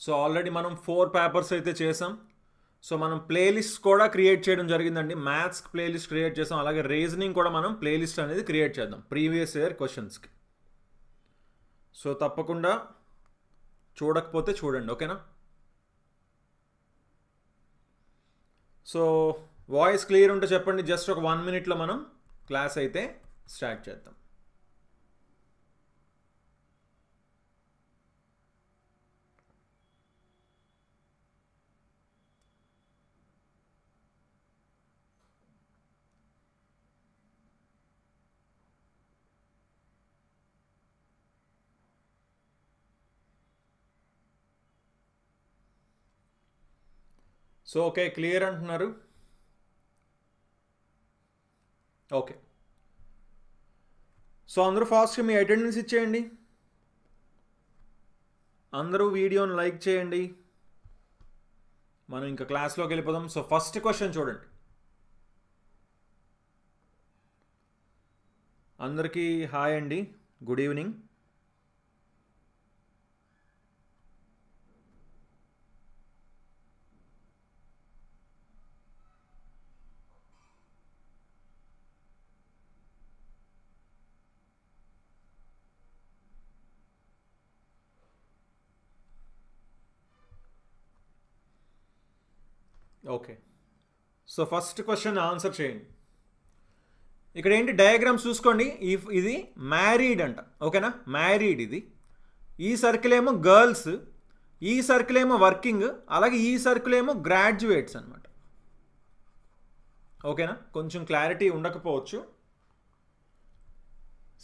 So already మనం 4 papers అయితే చేసాం. సో మనం ప్లేలిస్ట్ కూడా క్రియేట్ చేయడం జరిగిందండి. మ్యాథ్స్ ప్లేలిస్ట్ క్రియేట్ చేసాం, అలాగే రీజనింగ్ కూడా మనం ప్లేలిస్ట్ అనేది క్రియేట్ చేద్దాం ప్రీవియస్ ఇయర్ క్వశ్చన్స్కి. సో తప్పకుండా చూడకపోతే చూడండి, ఓకేనా. సో వాయిస్ క్లియర్ ఉంటే చెప్పండి. జస్ట్ ఒక 1 minute మనం క్లాస్ అయితే స్టార్ట్ చేద్దాం. సో ఓకే, క్లియర్ అంటున్నారు. ఓకే, సో అందరూ ఫాస్ట్గా మీ అటెండెన్స్ ఇచ్చేయండి. అందరూ వీడియోని లైక్ చేయండి. మనం ఇంకా క్లాస్లోకి వెళ్ళిపోదాం. సో ఫస్ట్ క్వశ్చన్ చూడండి. అందరికీ హాయ్ అండి, good evening. Okay, so first question answer చేయండి. ఇక్కడ ఏంటి డయాగ్రామ్స్ చూసుకోండి. ఇది మ్యారీడ్ అంట, ఓకేనా. మ్యారీడ్ ఇది. ఈ సర్కిల్ ఏమో గర్ల్స్, ఈ సర్కిల్ ఏమో వర్కింగ్, అలాగే ఈ సర్కిల్ ఏమో గ్రాడ్యుయేట్స్ అనమాట, ఓకేనా. కొంచెం క్లారిటీ ఉండకపోవచ్చు.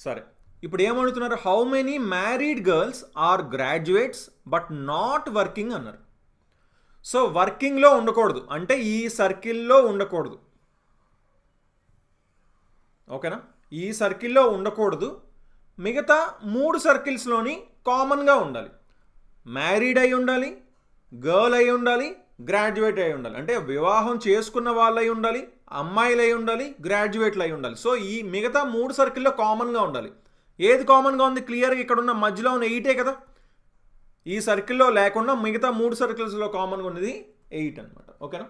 సరే, ఇప్పుడు ఏమడుగుతున్నారు? How many married girls are graduates but not working అన్నారు. సో వర్కింగ్లో ఉండకూడదు అంటే ఈ సర్కిల్లో ఉండకూడదు, ఓకేనా. ఈ సర్కిల్లో ఉండకూడదు, మిగతా 3 సర్కిల్స్లోని కామన్గా ఉండాలి. మ్యారీడ్ అయి ఉండాలి, గర్ల్ అయి ఉండాలి, గ్రాడ్యుయేట్ అయి ఉండాలి. అంటే వివాహం చేసుకున్న వాళ్ళు అయి ఉండాలి, అమ్మాయిలు అయి ఉండాలి, గ్రాడ్యుయేట్లు అయి ఉండాలి. సో ఈ మిగతా 3 సర్కిల్లో కామన్గా ఉండాలి. ఏది కామన్గా ఉంది? క్లియర్గా ఇక్కడ ఉన్న మధ్యలో ఉన్న 8 కదా. ఈ సర్కిల్లో లేకుండా మిగతా 3 సర్కిల్స్లో కామన్గా ఉన్నది 8 అనమాట, ఓకేనా.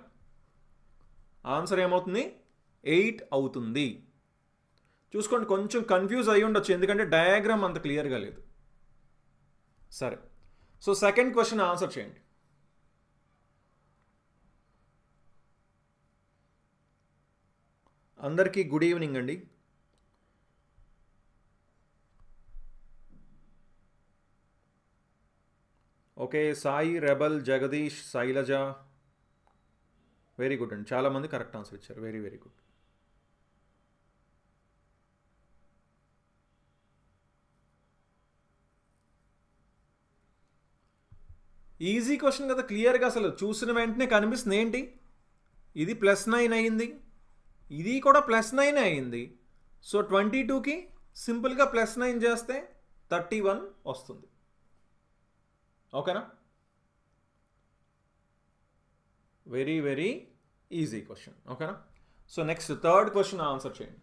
ఆన్సర్ ఏమవుతుంది? 8 అవుతుంది. చూసుకోండి, కొంచెం కన్ఫ్యూజ్ అయ్యి ఉండొచ్చు ఎందుకంటే డయాగ్రామ్ అంత క్లియర్గా లేదు. సరే, సో సెకండ్ క్వశ్చన్ ఆన్సర్ చేయండి. అందరికీ గుడ్ ఈవినింగ్ అండి. Okay, Sai, rebel, Jagadish, Shailaja, very good అండి. చాలామంది కరెక్ట్ ఆన్సర్ ఇచ్చారు, very very good. Easy question కదా, క్లియర్గా అసలు చూసిన వెంటనే కనిపిస్తుంది. ఏంటి ఇది +9 అయింది, ఇది కూడా +9 అయింది. సో 22కి సింపుల్గా +9 చేస్తే 31 వస్తుంది, ఓకేనా. వెరీ వెరీ ఈజీ క్వశ్చన్, ఓకేనా. So next third question answer చేయండి.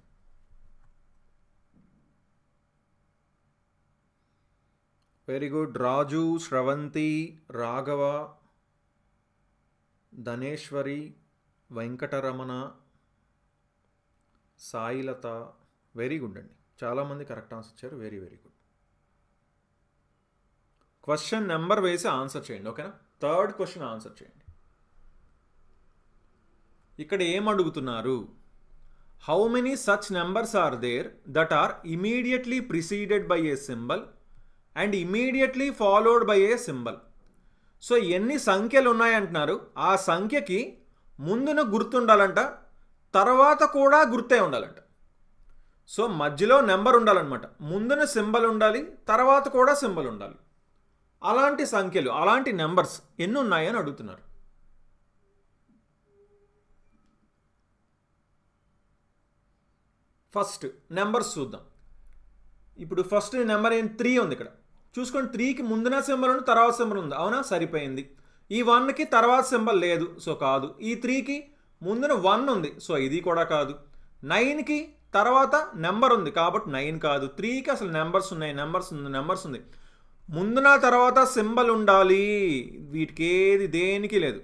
Very good. Raju, Sravanthi, Raghava, Dhaneshwari, Venkataramana, Sailatha, very good అండి. చాలామంది కరెక్ట్ ఆన్సర్ ఇచ్చారు, very very good. Question number వేసి ఆన్సర్ చేయండి, ఓకేనా. థర్డ్ క్వశ్చన్ ఆన్సర్ చేయండి. ఇక్కడ ఏం అడుగుతున్నారు? How many such numbers are there that are immediately preceded by a symbol and immediately followed by a symbol. So ఎన్ని సంఖ్యలు ఉన్నాయంటున్నారు? ఆ సంఖ్యకి ముందున గుర్తుండాలంట, తర్వాత కూడా గుర్తే ఉండాలంట. సో మధ్యలో నెంబర్ ఉండాలన్నమాట, ముందున సింబల్ ఉండాలి, తర్వాత కూడా సింబల్ ఉండాలి. అలాంటి సంఖ్యలు, అలాంటి నెంబర్స్ ఎన్ని ఉన్నాయని అడుగుతున్నారు. ఫస్ట్ నెంబర్స్ చూద్దాం. ఇప్పుడు ఫస్ట్ నెంబర్ 3 ఉంది ఇక్కడ చూసుకోండి. 3కి ముందున సింబల్ ఉంది, తర్వాత సింబల్ ఉంది, అవునా, సరిపోయింది. ఈ 1కి తర్వాత సింబల్ లేదు, సో కాదు. ఈ 3కి ముందున 1 ఉంది, సో ఇది కూడా కాదు. 9కి తర్వాత నెంబర్ ఉంది కాబట్టి 9 కాదు. 3కి అసలు నెంబర్స్ ఉన్నాయి, నెంబర్స్ ఉంది. ముందున తర్వాత సింబల్ ఉండాలి. వీటికి ఏది దేనికి లేదు.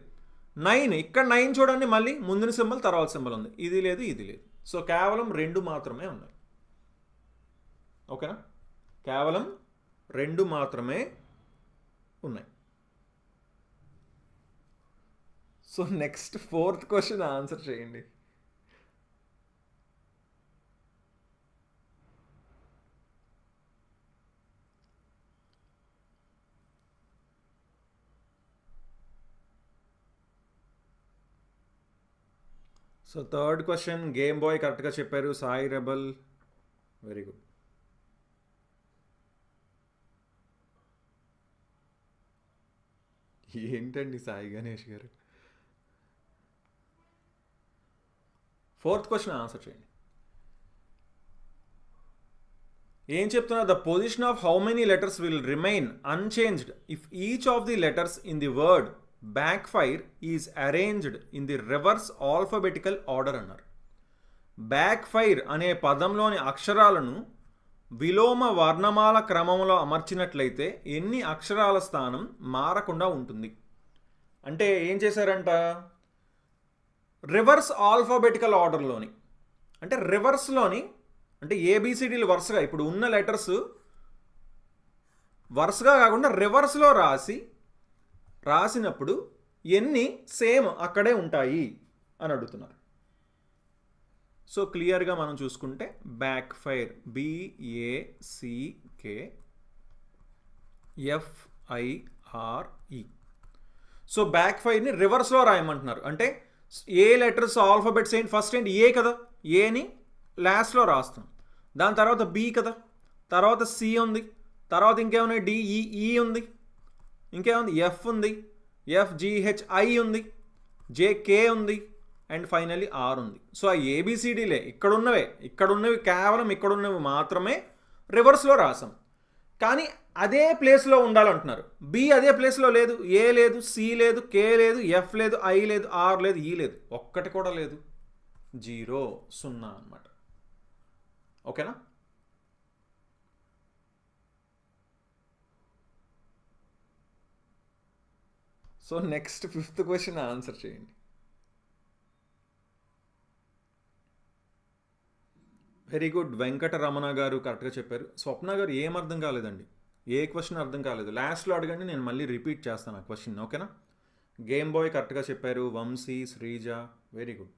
9 ఇక్కడ 9 చూడండి, మళ్ళీ ముందున సింబల్ తర్వాత సింబల్ ఉంది. ఇది లేదు, ఇది లేదు. సో కేవలం 2 మాత్రమే ఉన్నాయి. ఓకేనా, కేవలం 2 మాత్రమే ఉన్నాయి. So next 4th question answer చేయండి. So 3rd question game boy కరెక్ట్గా చెప్పారు. Sai rebel, very good. ఏంటండి సాయి గణేష్ గారు? 4th క్వశ్చన్ ఆన్సర్ చేయండి. ఏం చెప్తున్నా? The position of how many letters will remain unchanged if each of the letters in the word back fire is arranged in the reverse alphabetical order అన్నారు. Back fire అనే పదంలోని అక్షరాలను విలోమ వర్ణమాల క్రమంలో అమర్చినట్లయితే ఎన్ని అక్షరాల స్థానం మారకుండా ఉంటుంది? అంటే ఏం చేశారంట? రివర్స్ ఆల్ఫాబెటికల్ ఆర్డర్లోని, అంటే రివర్స్లోని, అంటే ఏబిసిడీలు వరుసగా ఇప్పుడు ఉన్న లెటర్స్ వరుసగా కాకుండా రివర్స్లో రాసినప్పుడు ఎన్ని సేమ్ అక్కడే ఉంటాయి అని అడుగుతున్నారు. సో క్లియర్గా మనం చూసుకుంటే backfire BACKFIRE. So back ఫైర్ని రివర్స్లో రాయమంటున్నారు. అంటే ఏ లెటర్స్ ఆల్ఫాబెట్స్ ఏంటి? ఫస్ట్ ఏంటి? ఏ కదా, ఏని లాస్ట్లో రాస్తాం. దాని తర్వాత B కదా, తర్వాత C ఉంది, తర్వాత ఇంకేమున్నాయి? DEE ఉంది, ఇంకేముంది? F ఉంది, FGHI ఉంది, JK ఉంది, అండ్ ఫైనల్లీ R ఉంది. సో ఆ ABCDలే ఇక్కడున్నవి కేవలం ఇక్కడున్నవి మాత్రమే రివర్స్లో రాసాం. కానీ అదే ప్లేస్లో ఉండాలంటున్నారు. B అదే ప్లేస్లో లేదు, A లేదు, C లేదు, K లేదు, F లేదు, I లేదు, R లేదు, E లేదు, ఒక్కటి కూడా లేదు. 0 అన్నమాట. ఓకేనా? So next 5th question answer చేయండి. Very good. వెంకటరమణ గారు కరెక్ట్గా చెప్పారు. స్వప్న గారు ఏం అర్థం కాలేదండి, ఏ క్వశ్చన్ అర్థం కాలేదు, లాస్ట్లో అడగండి, నేను మళ్ళీ రిపీట్ చేస్తాను ఆ క్వశ్చన్. ఓకేనా? గేమ్ బాయ్ కరెక్ట్గా చెప్పారు. Vamsi, Sreeja, very good.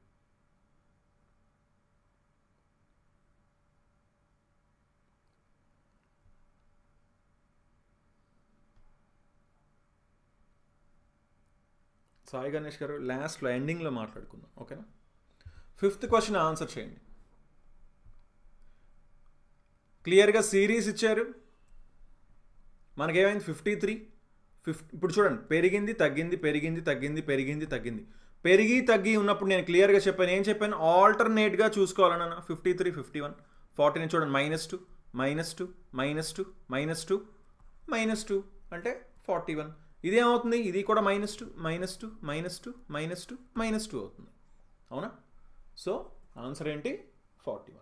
సాయి గణేష్ గారు లాస్ట్లో ఎండింగ్లో మాట్లాడుకుందాం. ఓకేనా? 5th క్వశ్చన్ ఆన్సర్ చేయండి. క్లియర్గా సిరీస్ ఇచ్చారు. మనకేమైంది? 53. ఇప్పుడు చూడండి, పెరిగింది తగ్గింది, పెరిగింది తగ్గింది, పెరిగింది తగ్గింది, పెరిగి తగ్గి ఉన్నప్పుడు నేను క్లియర్గా చెప్పాను. ఏం చెప్పాను? ఆల్టర్నేట్గా చూసుకోవాలన్నా 53, 51, 40 చూడండి, -2, -2, -2, -2, -2 అంటే 41. ఇదేమవుతుంది? ఇది కూడా -2, -2, -2, -2, -2 అవుతుంది. అవునా? సో ఆన్సర్ ఏంటి? 41.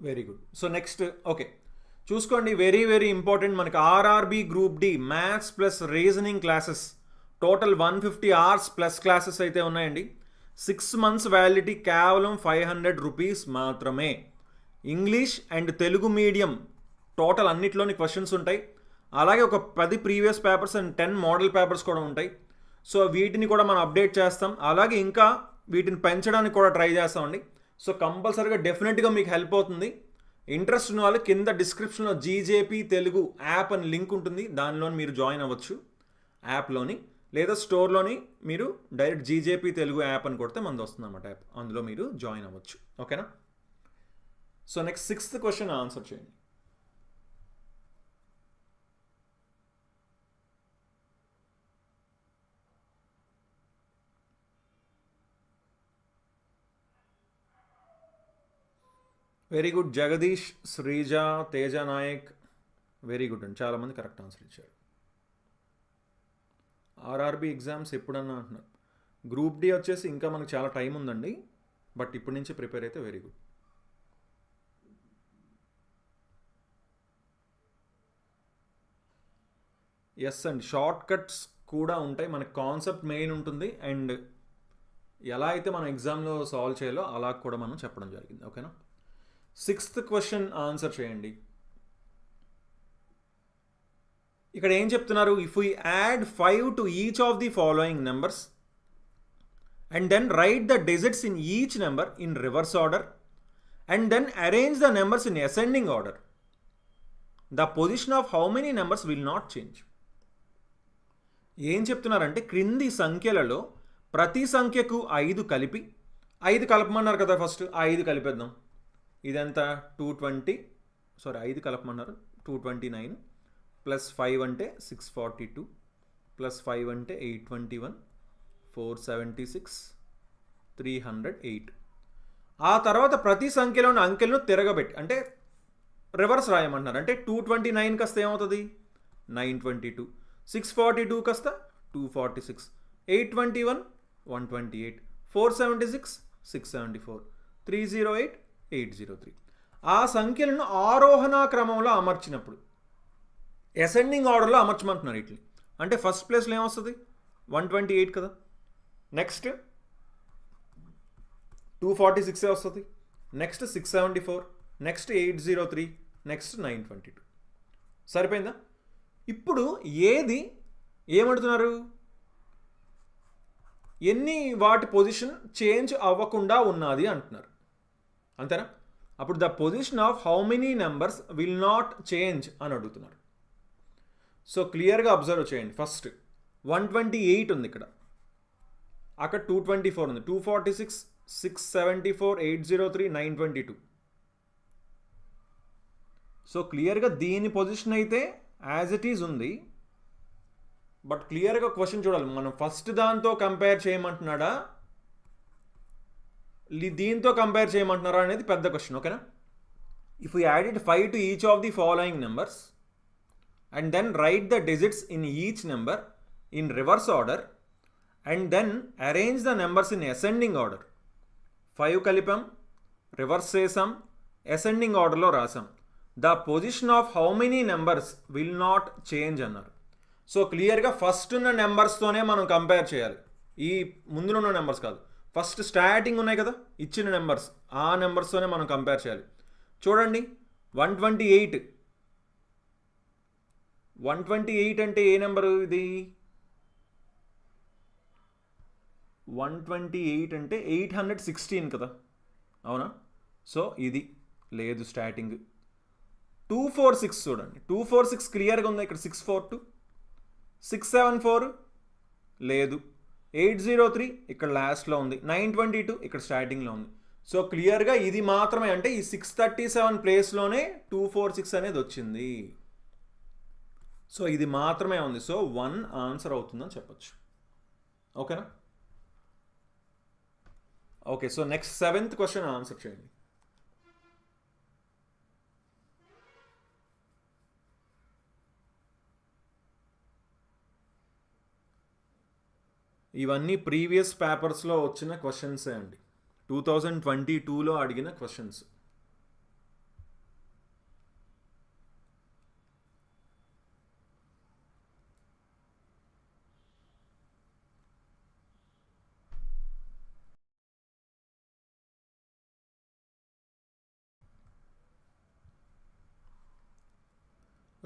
Very good. So next okay చూసుకోండి, వెరీ వెరీ ఇంపార్టెంట్. మనకి RRB group D maths plus reasoning classes total 150 hours plus classes అయితే ఉన్నాయండి. 6 months వ్యాలిడిటీ, కేవలం 500 రూపీస్ మాత్రమే. English and Telugu medium total అన్నిట్లోని క్వశ్చన్స్ ఉంటాయి. అలాగే ఒక 10 previous papers and 10 model papers కూడా ఉంటాయి. సో వీటిని కూడా మనం అప్డేట్ చేస్తాం. అలాగే ఇంకా వీటిని పెంచడానికి కూడా ట్రై చేస్తామండి. సో కంపల్సరీగా డెఫినెట్గా మీకు హెల్ప్ అవుతుంది. ఇంట్రెస్ట్ ఉన్న వాళ్ళు కింద డిస్క్రిప్షన్లో GJP తెలుగు యాప్ అని లింక్ ఉంటుంది, దానిలో మీరు జాయిన్ అవ్వచ్చు. యాప్లోని లేదా స్టోర్లోని మీరు డైరెక్ట్ GJP తెలుగు యాప్ అని కొడితే మనది వస్తుంది అన్నమాట యాప్, అందులో మీరు జాయిన్ అవ్వచ్చు. ఓకేనా? So next 6th question answer చేయండి. Very good. Jagadish, Sreeja, Teja Naik, very good అండి, చాలామంది కరెక్ట్ ఆన్సర్ ఇచ్చారు. RRB ఎగ్జామ్స్ ఎప్పుడన్నా అంటున్నారు. గ్రూప్ D వచ్చేసి ఇంకా మనకు చాలా టైం ఉందండి, బట్ ఇప్పటి నుంచి ప్రిపేర్ అయితే వెరీ గుడ్. ఎస్ అండి, షార్ట్ కట్స్ కూడా ఉంటాయి. మనకి కాన్సెప్ట్ మెయిన్ ఉంటుంది అండ్ ఎలా అయితే మనం ఎగ్జామ్లో సాల్వ్ చేయాలో అలా కూడా మనం చెప్పడం జరిగింది. ఓకేనా. 6th క్వశ్చన్ ఆన్సర్ చేయండి. ఇక్కడ ఏం చెప్తున్నారు? If we add 5 to each of the following numbers and then write the digits in each number in reverse order and then arrange the numbers in ascending order, the position of how many numbers will not change. ఏం చెప్తున్నారంటే క్రింది సంఖ్యలలో ప్రతి సంఖ్యకు 5 కలిపి 5 కలపమన్నారు కదా. First 5 కలిపేద్దాం. ఇదంతా 5 కలపమన్నారు. 229 plus 5 అంటే 642 plus 5 అంటే 821 476 308. ఆ తర్వాత ప్రతి సంఖ్యలోని అంకెలను తిరగబెట్టి అంటే రివర్స్ రాయమంటున్నారు. అంటే 229 కాస్త ఏమవుతుంది? 922. 642 కాస్త 246. 821 128. 476 674. 308 803. ఆ సంఖ్యలను ఆరోహణ క్రమంలో అమర్చినప్పుడు అసెండింగ్ ఆర్డర్లో అమర్చమంటున్నారు ఇట్లా. అంటే ఫస్ట్ ప్లేస్లో ఏమొస్తుంది? 128 కదా. నెక్స్ట్ 246 వస్తుంది. నెక్స్ట్ 674. నెక్స్ట్ 803. నెక్స్ట్ 922. సరిపోయిందా? ఇప్పుడు ఏమడుతున్నారు? ఎన్ని వాటి పొజిషన్ చేంజ్ అవ్వకుండా ఉన్నది అంటున్నారు. అంతేనా? అప్పుడు the position of how many numbers will not change అని అడుగుతున్నారు. సో క్లియర్గా అబ్జర్వ్ చేయండి. ఫస్ట్ 128 ఉంది ఇక్కడ, అక్కడ 224 ఉంది, 246 674 803 922. సో క్లియర్గా దీని పొజిషన్ అయితే యాజ్ ఇట్ ఈజ్ ఉంది. బట్ క్లియర్గా క్వశ్చన్ చూడాలి. మనం ఫస్ట్ దాంతో కంపేర్ చేయమంటున్నాడా దీంతో కంపేర్ చేయమంటున్నారా అనేది పెద్ద క్వశ్చన్. ఓకేనా. If you added 5 to each of the following numbers and then write the digits in each number in reverse order and then arrange the numbers in ascending order. 5 కలిపాం, reverse చేసాం, ascending ఆర్డర్లో రాసాం. The position of how many numbers will not change అన్నారు. So క్లియర్గా first ఉన్న నెంబర్స్తోనే మనం compare చేయాలి. ఈ ముందులో ఉన్న నెంబర్స్ కాదు. ఫస్ట్ స్టార్టింగ్ ఉన్నాయి కదా ఇచ్చిన నెంబర్స్, ఆ నెంబర్స్తోనే మనం కంపేర్ చేయాలి. చూడండి 128 అంటే ఏ నెంబరు ఇది? 128 అంటే 816 కదా, అవునా? సో ఇది లేదు స్టార్టింగ్. 246 చూడండి, 246 క్లియర్గా ఉంది ఇక్కడ. 642 674 లేదు, 803 ఇక్కడ లాస్ట్లో ఉంది, 922 ఇక్కడ స్టార్టింగ్లో ఉంది. సో క్లియర్గా ఇది మాత్రమే, అంటే ఈ 637 ప్లేస్లోనే 246 అనేది వచ్చింది. సో ఇది మాత్రమే ఉంది. సో 1 ఆన్సర్ అవుతుందని చెప్పచ్చు. ఓకేనా. Okay, so next 7th question answer చేయండి. ఇవన్నీ ప్రీవియస్ పేపర్స్లో వచ్చిన క్వశ్చన్సే అండి. 2022లో అడిగిన క్వశ్చన్స్.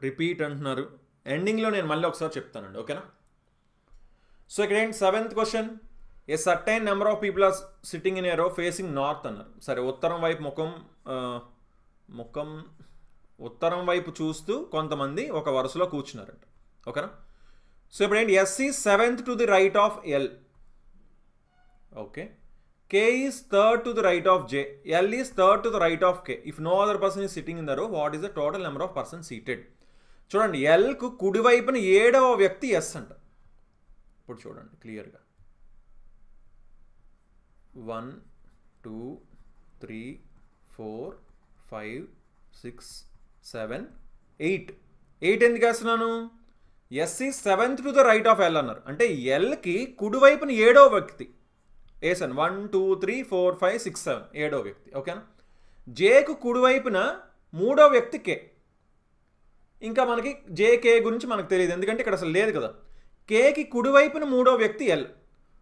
రిపీట్ అంటున్నారు. ఎండింగ్లో నేను మళ్ళీ ఒకసారి చెప్తానండి. ఓకేనా. సో ఇక్కడ ఏంటి 7th question, a certain number of people are sitting in a row facing north అన్నారు. సరే, ఉత్తరం వైపు ఉత్తరం వైపు చూస్తూ కొంతమంది ఒక వరుసలో కూర్చున్నారంట. ఓకేనా. సో ఇప్పుడు ఏంటి, S is 7th to the right of L. Okay. K is 3rd to the right of J. L is 3rd to the right of K. If no other person is sitting in the row, what is the total number of persons seated? చూడండి, ఎల్కు కుడివైపున 7వ వ్యక్తి yes అంట. ఇప్పుడు చూడండి క్లియర్గా 1 2 3 4 5 6 7 8. ఎందుకు వేస్తున్నాను? S is 7th to the right of L అన్నారు. అంటే ఎల్కి కుడివైపున 7వ వ్యక్తి వేసాను. 1 2 3 4 5 6 7 7వ వ్యక్తి. ఓకేనా. జేకు కుడివైపున 3వ వ్యక్తి కే. ఇంకా మనకి జేకే గురించి మనకు తెలియదు, ఎందుకంటే ఇక్కడ అసలు లేదు కదా. కేకి కుడివైపున మూడో వ్యక్తి ఎల్.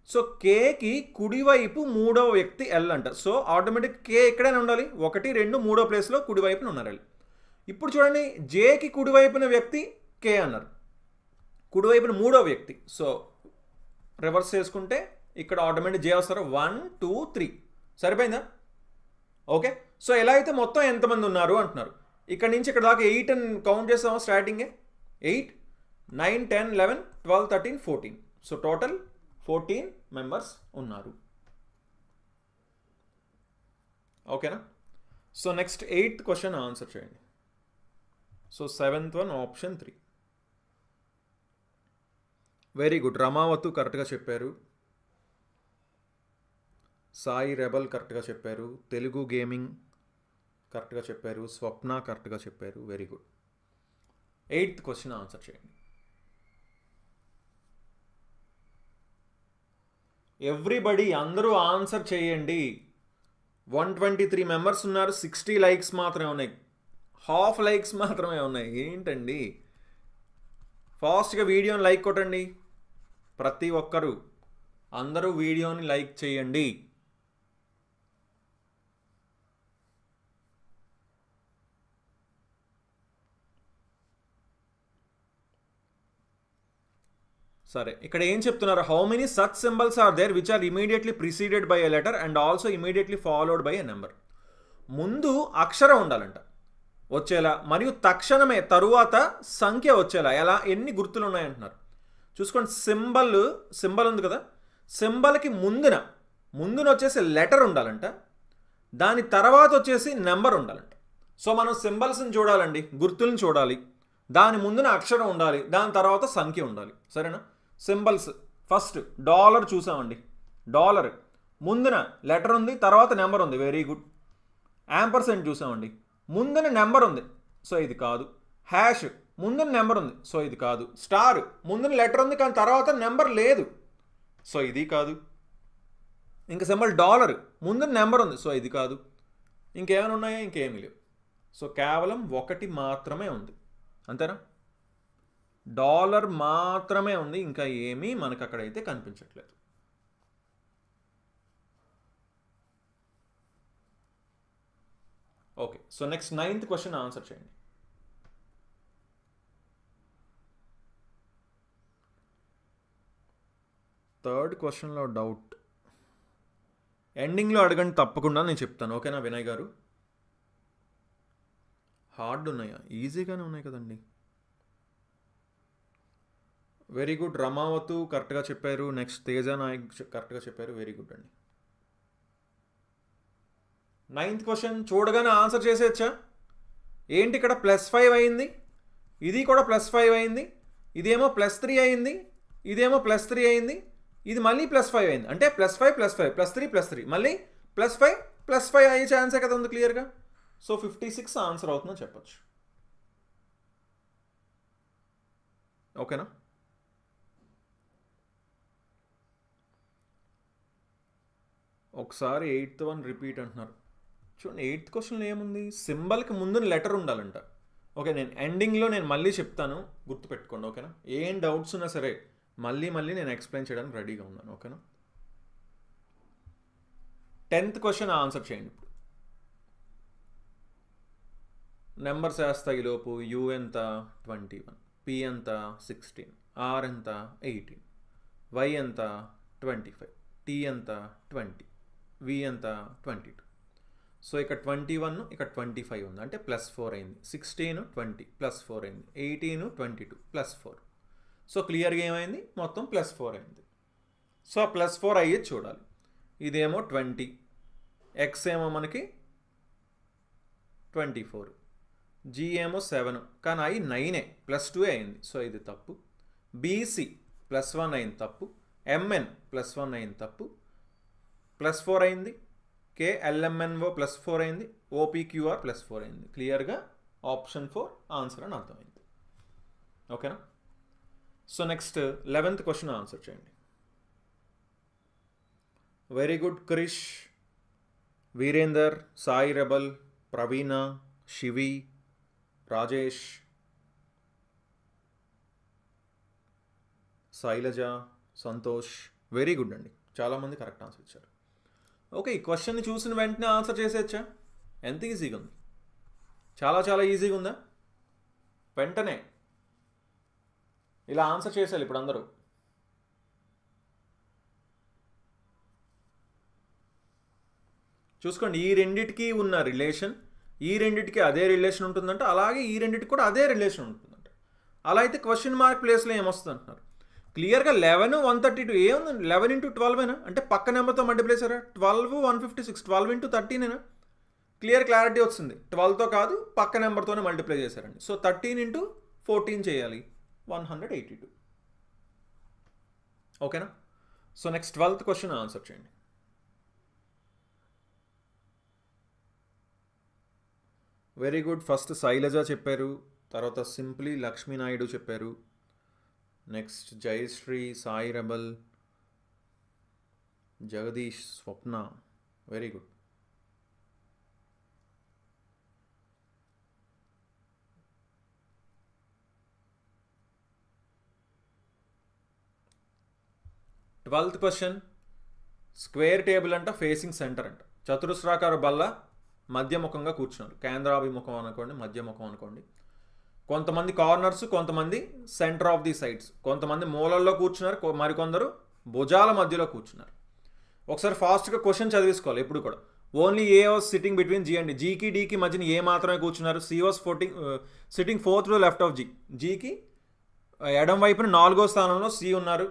సో కేకి కుడివైపు మూడో వ్యక్తి ఎల్ అంట. సో ఆటోమేటిక్ కే ఎక్కడైనా ఉండాలి, 1, 2, 3 ప్లేస్లో కుడివైపున ఉన్నారు ఎల్. ఇప్పుడు చూడండి, జేకి కుడివైపున వ్యక్తి కే అన్నారు, కుడివైపున మూడో వ్యక్తి. సో రివర్స్ చేసుకుంటే ఇక్కడ ఆటోమేటిక్ జే వస్తారు. 1, 2, 3 సరిపోయిందా? ఓకే. సో ఎలా అయితే మొత్తం ఎంతమంది ఉన్నారు అంటున్నారు. ఇక్కడ నుంచి ఇక్కడ దాకా 8 అని కౌంట్ చేస్తాము స్టార్టింగే. 8, 9, 10, 11, 12, 13, 14. సో టోటల్ 14 మెంబర్స్ ఉన్నారు. ఓకేనా? So next 8th question answer చేయండి. So 7th one option 3. Very good. Ramavathu కరెక్ట్గా చెప్పారు. సాయి రెబల్ కరెక్ట్గా చెప్పారు. తెలుగు గేమింగ్ కరెక్ట్గా చెప్పారు. స్వప్న కరెక్ట్గా చెప్పారు. Very good. 8th question answer చేయండి. ఎవ్రీబడి అందరూ ఆన్సర్ చేయండి. 123 మెంబర్స్ ఉన్నారు. 60 లైక్స్ మాత్రమే ఉన్నాయి, హాఫ్ లైక్స్ మాత్రమే ఉన్నాయి. ఏంటండి? ఫాస్ట్గా వీడియోని లైక్ కొట్టండి. ప్రతి ఒక్కరూ అందరూ వీడియోని లైక్ చేయండి. సరే, ఇక్కడ ఏం చెప్తున్నారు? How many such symbols are there which are immediately preceded by a letter and also immediately followed by a number. ముందు అక్షరం ఉండాలంట వచ్చేలా, మరియు తక్షణమే తరువాత సంఖ్య వచ్చేలా. ఎలా? ఎన్ని గుర్తులు ఉన్నాయంటున్నారు. చూసుకోండి, సింబల్ ఉంది కదా, సింబల్కి ముందున వచ్చేసి లెటర్ ఉండాలంట, దాని తర్వాత వచ్చేసి నెంబర్ ఉండాలంట. సో మనం సింబల్స్ని చూడాలండి, గుర్తులను చూడాలి, దాని ముందున అక్షరం ఉండాలి, దాని తర్వాత సంఖ్య ఉండాలి. సరేనా? సింబల్స్ ఫస్ట్ డాలర్ చూసామండి. డాలర్ ముందున లెటర్ ఉంది, తర్వాత నెంబర్ ఉంది. Very good. యాంపర్సెంట్ చూసామండి, ముందున నెంబర్ ఉంది, సో ఇది కాదు. హ్యాష్ ముందున నెంబర్ ఉంది, సో ఇది కాదు. స్టార్ ముందున లెటర్ ఉంది కానీ తర్వాత నెంబర్ లేదు, సో ఇది కాదు. ఇంకా సింబల్ డాలర్ ముందున నెంబర్ ఉంది, సో ఇది కాదు. ఇంకేమైనా ఉన్నాయా? ఇంకేమీ లేవు. సో కేవలం ఒకటి మాత్రమే ఉంది, అంతేనా? డాలర్ మాత్రమే ఉంది, ఇంకా ఏమీ మనకు అక్కడైతే కనిపించట్లేదు. Okay. So next 9th question answer చేయండి. థర్డ్ క్వశ్చన్లో డౌట్ ఎండింగ్లో అడగండి, తప్పకుండా నేను చెప్తాను. ఓకేనా వినయ్ గారు? హార్డ్ ఉన్నాయా? ఈజీగానే ఉన్నాయి కదండి. Very good. రమావతు కరెక్ట్గా చెప్పారు. నెక్స్ట్ తేజ నాయక్ కరెక్ట్గా చెప్పారు. వెరీ గుడ్ అండి. 9th క్వశ్చన్ చూడగానే ఆన్సర్ చేసేయచ్చా? ఏంటి ఇక్కడ +5 అయింది, ఇది కూడా +5 అయింది, ఇదేమో +3 అయింది, ఇదేమో +3 అయింది, ఇది మళ్ళీ +5 అయింది. అంటే +5 +5 +3 +3 మళ్ళీ +5 +5 అయ్యే ఛాన్సే కదా ఉంది క్లియర్గా. సో 56 ఆన్సర్ అవుతుందని చెప్పచ్చు. ఓకేనా? ఒకసారి 8th వన్ రిపీట్ అంటున్నారు. చూడండి, 8th క్వశ్చన్లో ఏముంది? సింబల్కి ముందు లెటర్ ఉండాలంట. ఓకే, నేను ఎండింగ్లో మళ్ళీ చెప్తాను, గుర్తుపెట్టుకోండి. ఓకేనా? ఏం డౌట్స్ ఉన్నా సరే మళ్ళీ నేను ఎక్స్ప్లెయిన్ చేయడానికి రెడీగా ఉన్నాను. ఓకేనా? 10th క్వశ్చన్ ఆన్సర్ చేయండి. ఇప్పుడు నెంబర్స్ వేస్తాయి ఈలోపు. యూ ఎంత? 21. పి ఎంత? 16. ఆర్ ఎంత? 18. వై ఎంత? 25. టీ ఎంత? 20. వి ఎంత? 22. సో ఇక్కడ 21, ఇక్కడ 25 ఉంది, అంటే +4 అయింది. 16, 20 +4 అయింది. 18, 22 +4. సో క్లియర్గా ఏమైంది? మొత్తం +4 అయింది. సో ఆ +4 అయ్యేది చూడాలి. ఇదేమో 20, ఎక్స్ ఏమో మనకి 24, జీ ఏమో 7, కానీ అవి 9 +2 అయింది. సో ఇది తప్పు. బీసీ +1 అయింది, తప్పు. ఎంఎన్ +1 అయింది, తప్పు. +4 అయింది. కేఎల్ఎంఎన్ఓ +4 అయింది. ఓపీక్యూఆర్ +4 అయింది. క్లియర్గా ఆప్షన్ 4 ఆన్సర్ అని అర్థమైంది. ఓకేనా? So next 11th question answer చేయండి. Very good. Krish, Virender, Sai rebel, Praveena, Shivi, Rajesh, Sailaja, Santosh, very good అండి, చాలామంది కరెక్ట్ ఆన్సర్ ఇచ్చారు. ఓకే, ఈ క్వశ్చన్ని చూసిన వెంటనే ఆన్సర్ చేసేయచ్చా? ఎంత ఈజీగా ఉంది, చాలా చాలా ఈజీగా ఉందా? వెంటనే ఇలా ఆన్సర్ చేసేయాలి ఇప్పుడు అందరూ. చూసుకోండి, ఈ రెండిటికి ఉన్న రిలేషన్, ఈ రెండిటికి అదే రిలేషన్ ఉంటుందంటే, అలాగే ఈ రెండిటికి కూడా అదే రిలేషన్ ఉంటుందంట. అలా అయితే క్వశ్చన్ మార్క్ ప్లేస్లో ఏమొస్తుంది అంటున్నారు. క్లియర్గా 11 132 ఏముంది, 11 × 12 అంటే పక్క నెంబర్తో మల్టిప్లై చేశారా? 12 156, 12 × 13 క్లారిటీ వస్తుంది. 12తో కాదు, పక్క నెంబర్తోనే మల్టిప్లై చేశారండి. సో 13 × 14 చేయాలి, 182. ఓకేనా? So next 12th question answer చేయండి. Very good. ఫస్ట్ శైలజ చెప్పారు, తర్వాత సింప్లీ లక్ష్మీనాయుడు చెప్పారు, next Jayasri, Sai rebel, Jagadish, Swapna, very good. Twelfth question, square table అంట, ఫేసింగ్ సెంటర్ అంట. చతురస్రాకార బల్ల మధ్యముఖంగా కూర్చున్నారు, కేంద్రాభిముఖం అనుకోండి, మధ్యముఖం అనుకోండి. కొంతమంది కార్నర్స్, కొంతమంది సెంటర్ ఆఫ్ ది సైడ్స్, కొంతమంది మూలల్లో కూర్చున్నారు, మరికొందరు భుజాల మధ్యలో కూర్చున్నారు. ఒకసారి ఫాస్ట్గా క్వశ్చన్ చదివేసుకోవాలి ఎప్పుడు కూడా. Only A was sitting between G and జీకి డీకి మధ్యన ఏ మాత్రమే కూర్చున్నారు. C was sitting 4th row left of G. జీకి ఎడం వైపున 4వ స్థానంలో సి ఉన్నారు.